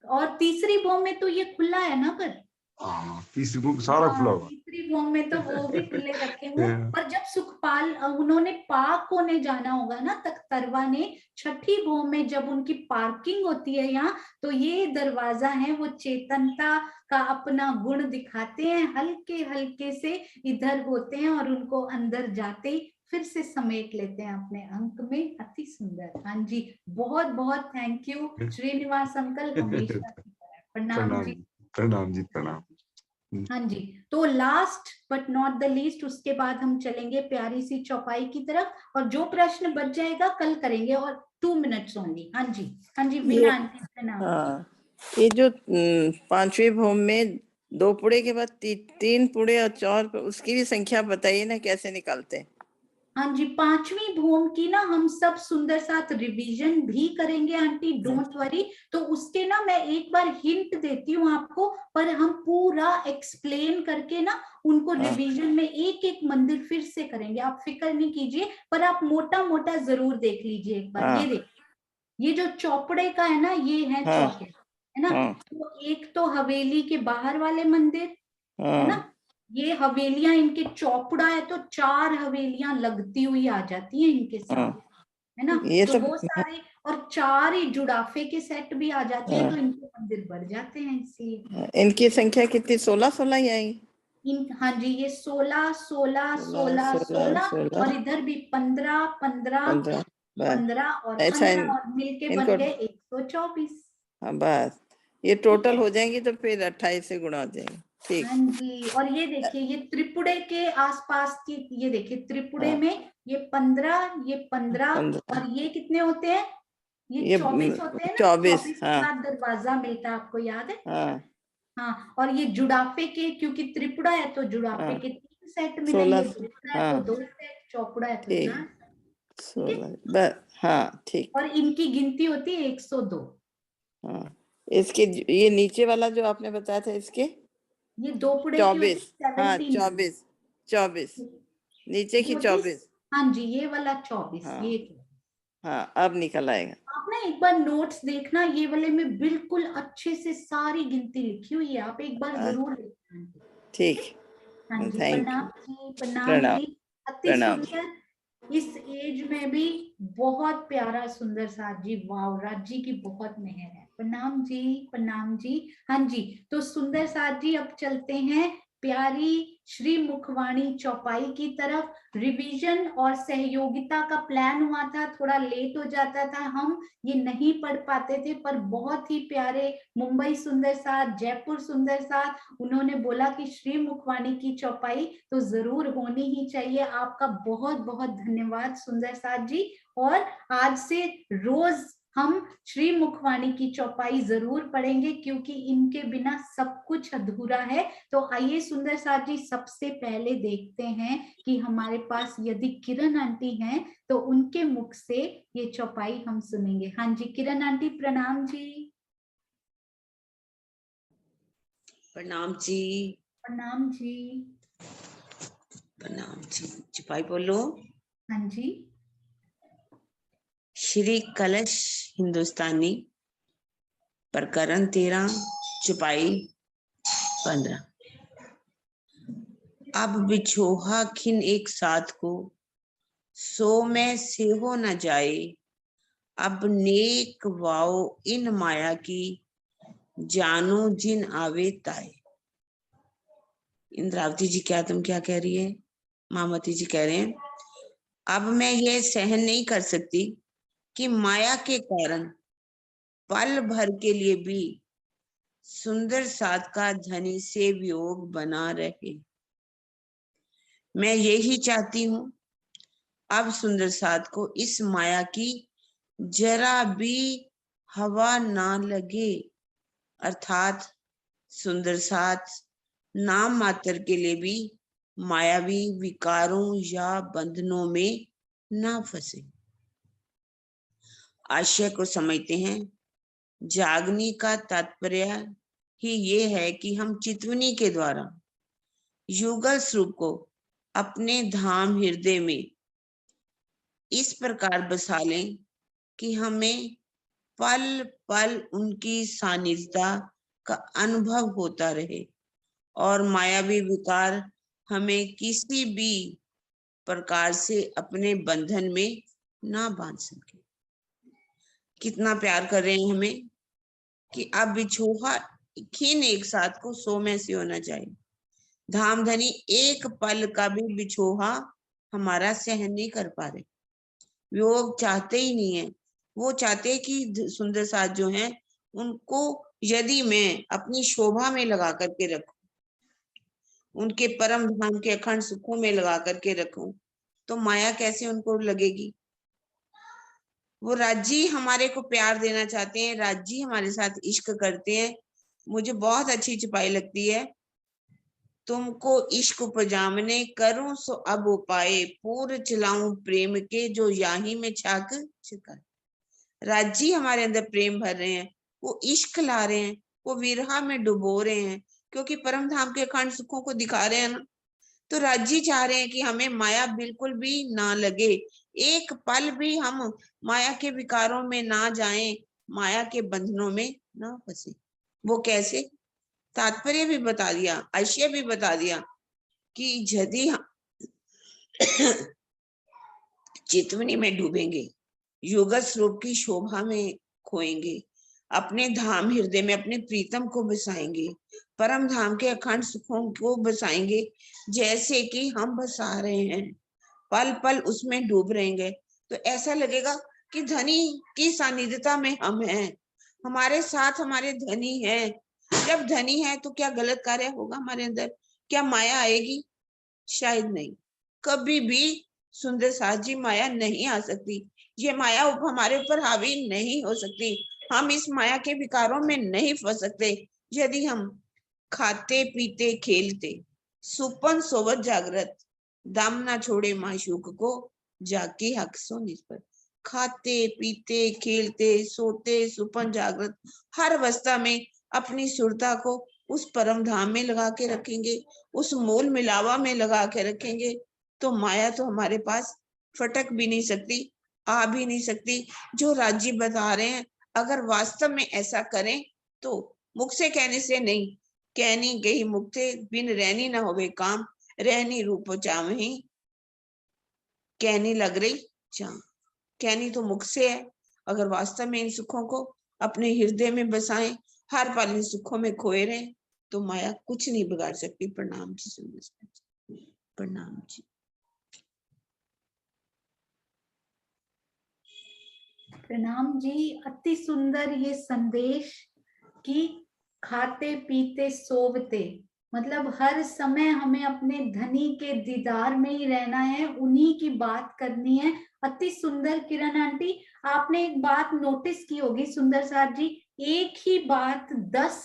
और तीसरी बॉम्ब में तो ये खुला है ना पर, तीसरी बॉम्ब सारा खुला हुआ, तीसरी बॉम्ब में तो वो भी खुले रखे हुए। पर जब सुखपाल उन्होंने पाक होने जाना होगा ना, तख्तरवा ने, छठी बॉम्ब में जब उनकी पार्किंग होती है यहाँ, तो ये दरवाजा है वो चेतनता का अपना गुण दिखाते हैं, हल्के हल्के से इधर होते हैं और उनको अंदर जाते ही फिर से समेट लेते हैं अपने अंक में। अति सुंदर। हाँ जी, बहुत बहुत थैंक यू श्रीनिवास अंकल, हमेशा की तरह। प्रणाम जी। प्रणाम जी, प्रणाम। हाँ जी, तो last but not the least, उसके बाद हम चलेंगे प्यारी सी चौपाई की तरफ, और जो प्रश्न बच जाएगा कल करेंगे, और 2 मिनट्स ओनली। हाँ जी, हाँ जी, वीणा आंटी प्रणाम। हाँ, ये जो 5वें भौम में 2 पुड़े के बाद 3 पुड़े और 4, उसकी भी संख्या बताइए ना, कैसे निकालते हैं? हाँ जी, 5वीं भूम की ना हम सब सुंदर साथ रिवीजन भी करेंगे आंटी, डोंट वरी। तो उसके ना मैं एक बार हिंट देती हूँ आपको, पर हम पूरा एक्सप्लेन करके ना उनको रिवीजन में एक एक मंदिर फिर से करेंगे, आप फिक्र नहीं कीजिए, पर आप मोटा मोटा जरूर देख लीजिए एक बार। ये देखिए, ये जो चौपड़े का है ना, ये है चौके, है ना। तो एक तो हवेली के बाहर वाले मंदिर है ना, ये हवेलियां इनके चौपड़ा है, तो 4 हवेलियां लगती हुई आ जाती हैं इनके साथ, है ना। तो वो सारे, और 4 ही जुड़ाफे के सेट भी आ जाते हैं, तो इनके मंदिर बढ़ जाते हैं इसलिए। इनकी संख्या कितनी? 16 ही आई। हाँ जी, ये 16 16 16 16 और इधर भी 15 15 15 और 15 और मिलके बन गए 124। हाँ बस, ये टोटल हो जाएंगी तो फिर 28 से गुणा हो जाएंगे। ठीक। हाँ जी, और ये देखिए, ये त्रिपुड़े के आसपास की, ये देखिए त्रिपुड़े में ये 15, ये 15 और ये कितने होते हैं? ये 24 होते हैं ना। 24 के बाद दरवाजा मिलता है, आपको याद है? हाँ, और ये जुड़ाफे के, क्योंकि त्रिपुड़ा है तो जुड़ाफे के 3 सेट मिलेंगे, त्रिपुड़ा है तो 2 सेट, चौपुड़ा है तो 4 सेट। हाँ ठीक। और इनकी गिनती होती है 102। हाँ, इसके ये नीचे वाला जो आपने बताया था, इसके ये 2 पुड़े 24। हाँ 24 नीचे की 24। हाँ जी, ये वाला 24। ये हाँ, अब निकल आएगा। आप ना एक बार नोट्स देखना, ये वाले में बिल्कुल अच्छे से सारी गिनती लिखी हुई है, आप एक बार जरूर देखना। ठीक। हाँ जी, प्रणाम जी, प्रणाम जी। अति सुंदर, इस एज में भी बहुत प्यारा सुंदर साथ जी, वाह, राज जी की बहुत मेहर है। प्रणाम जी, प्रणाम जी। हाँ जी, तो सुंदर साथ जी अब चलते हैं प्यारी श्री मुखवाणी चौपाई की तरफ। रिवीजन और सहयोगिता का प्लान हुआ था, थोड़ा लेट हो जाता था, हम ये नहीं पढ़ पाते थे, पर बहुत ही प्यारे मुंबई सुंदर साथ, जयपुर सुंदर साथ, उन्होंने बोला कि श्री मुखवाणी की चौपाई तो जरूर होनी ही चाहिए। आपका बहुत बहुत धन्यवाद सुंदर साथ जी। और आज से रोज हम श्री मुखवाणी की चौपाई जरूर पढ़ेंगे, क्योंकि इनके बिना सब कुछ अधूरा है। तो आइए सुंदर साथ जी, सबसे पहले देखते हैं कि हमारे पास यदि किरण आंटी हैं तो उनके मुख से ये चौपाई हम सुनेंगे। हाँ जी, किरण आंटी प्रणाम जी। प्रणाम जी। प्रणाम जी। प्रणाम जी। चौपाई बोलो। हाँ जी। श्री कलश हिंदुस्तानी, प्रकरण 13, चौपाई 15। अब बिछोहा खिन एक साथ को, सो में से हो न जाए, अब नेक वाओ इन माया की, जानो जिन आवे ताए। इंद्रावती जी, तुम क्या कह रही है? मामती जी कह रहे हैं, अब मैं ये सहन नहीं कर सकती कि माया के कारण पल भर के लिए भी सुंदर साथ का धनी से वियोग बना रहे। मैं यही चाहती हूँ अब सुंदर साथ को इस माया की जरा भी हवा ना लगे, अर्थात सुंदर साथ नाम मात्र के लिए भी मायावी विकारों या बंधनों में ना फंसे। आशय को समझते हैं। जागनी का तात्पर्य ही ये है कि हम चितवनी के द्वारा युगल स्वरूप को अपने धाम हृदय में इस प्रकार बसा लें कि हमें पल पल उनकी सानिध्यता का अनुभव होता रहे और मायावी विकार हमें किसी भी प्रकार से अपने बंधन में ना बांध सके। कितना प्यार कर रहे हैं हमें कि अब बिछोहा खीन एक साथ को 100 में से होना चाहिए। धाम धनी एक पल का भी बिछोहा हमारा सहन नहीं कर पा रहे, वियोग चाहते ही नहीं है। वो चाहते कि सुंदर साथ जो हैं उनको यदि मैं अपनी शोभा में लगा करके रखूं, उनके परम धाम के अखंड सुखों में लगा करके रखूं, तो माया कैसे उनको लगेगी। वो राज्य हमारे को प्यार देना चाहते हैं, राज्य हमारे साथ इश्क करते हैं। मुझे बहुत अच्छी छुपाई लगती है, तुमको इश्क उपजामने करूं सो अब उपाय, पूर चलाऊं प्रेम के जो याही में छाक छिका। राज्य हमारे अंदर प्रेम भर रहे हैं, वो इश्क ला रहे हैं, वो विरहा में डुबो रहे हैं, क्योंकि परम धाम के अखंड सुखों को दिखा रहे हैं ना। तो राज्य चाह रहे हैं कि हमें माया बिल्कुल भी ना लगे, एक पल भी हम माया के विकारों में ना जाएं, माया के बंधनों में ना फंसे। वो कैसे? तात्पर्य भी बता दिया, आशय भी बता दिया कि यदि हम चितवनी में डूबेंगे, युगल स्वरूप की शोभा में खोएंगे, अपने धाम हृदय में अपने प्रीतम को बसाएंगे, परम धाम के अखंड सुखों को बसाएंगे, जैसे कि हम बसा रहे हैं, पल पल उसमें डूब रहेंगे, तो ऐसा लगेगा कि धनी की सानिध्यता में हम हैं, हमारे साथ हमारे धनी हैं। जब धनी है तो क्या गलत कार्य होगा हमारे अंदर? क्या माया आएगी? शायद नहीं। कभी भी सुंदर साथ जी माया नहीं आ सकती, ये माया हमारे ऊपर हावी नहीं हो सकती, हम इस माया के विकारों में नहीं फंस सकते। यदि हम खाते पीते खेलते सुपन सोवत जागृत, दाम ना छोड़े माशूक को जाके हक सो निष्पर। खाते पीते खेलते सोते सुपन जागृत, हर अवस्था में अपनी सुरता को उस परम धाम में लगा के रखेंगे, उस मूल मिलावा में लगा के रखेंगे, तो माया तो हमारे पास फटक भी नहीं सकती, आ भी नहीं सकती। जो राज्य बता रहे हैं, अगर वास्तव में ऐसा करें तो मुख से कहने से नहीं, कहनी गई मुक्ते बिन रहनी न होवे काम, रहनी रूप चावही कहनी लग रही चाम। कहनी तो मुख से है, अगर वास्तव में इन सुखों को अपने हृदय में बसाएं, हर पल इन सुखों में खोए रहे, तो माया कुछ नहीं बिगाड़ सकती। प्रणाम जी, सुंदर, प्रणाम जी। प्रणाम जी। अति सुंदर ये संदेश कि खाते पीते सोवते, मतलब हर समय हमें अपने धनी के दीदार में ही रहना है, उन्हीं की बात करनी है। अति सुंदर। किरण आंटी, आपने एक बात नोटिस की होगी सुंदर साथ जी, एक ही बात 10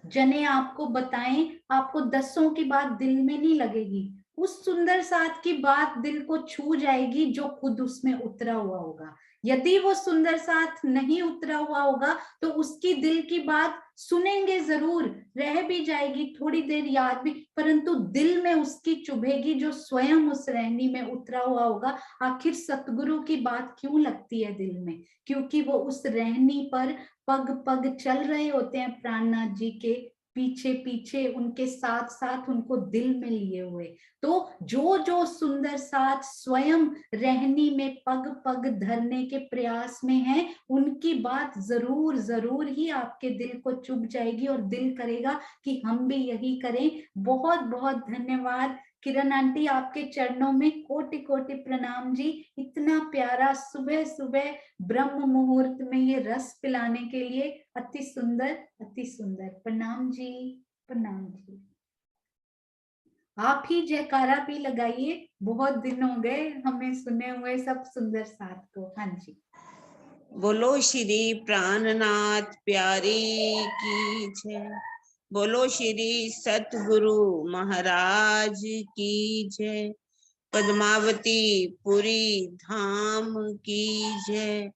जने आपको बताएं, आपको 10 की बात दिल में नहीं लगेगी, उस सुंदर साथ की बात दिल को छू जाएगी जो खुद उसमें उतरा हुआ होगा। यदि वो सुंदर साथ नहीं उतरा हुआ होगा तो उसकी दिल की बात सुनेंगे जरूर, रह भी जाएगी, थोड़ी देर याद भी, परंतु दिल में उसकी चुभेगी जो स्वयं उस रहनी में उतरा हुआ होगा। आखिर सतगुरु की बात क्यों लगती है दिल में? क्योंकि वो उस रहनी पर पग पग चल रहे होते हैं, प्राणनाथ जी के पीछे पीछे, उनके साथ साथ उनको दिल में लिए हुए। तो जो जो सुंदर साथ स्वयं रहनी में पग पग धरने के प्रयास में है, उनकी बात जरूर जरूर ही आपके दिल को चुभ जाएगी और दिल करेगा कि हम भी यही करें। बहुत बहुत धन्यवाद किरण आंटी आपके चरणों में कोटि कोटि प्रणाम जी। इतना प्यारा सुबह सुबह ब्रह्म मुहूर्त में ये रस पिलाने के लिए अति सुंदर प्रणाम जी, प्रणाम जी। आप ही जयकारा भी लगाइए, बहुत दिन हो गए हमें सुने हुए सब सुंदर साथ को। हाँ जी। बोलो श्री प्राणनाथ प्यारे की जय, बोलो श्री सतगुरु महाराज की जय, पद्मावती पुरी धाम की जय,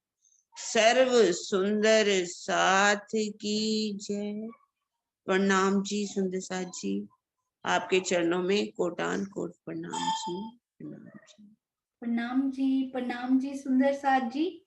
सर्व सुंदर साथ की जय। प्रणाम जी सुंदर साथ जी, आपके चरणों में कोटान कोट प्रणाम जी, प्रणाम जी। प्रणाम जी, प्रणाम जी सुंदर साथ जी।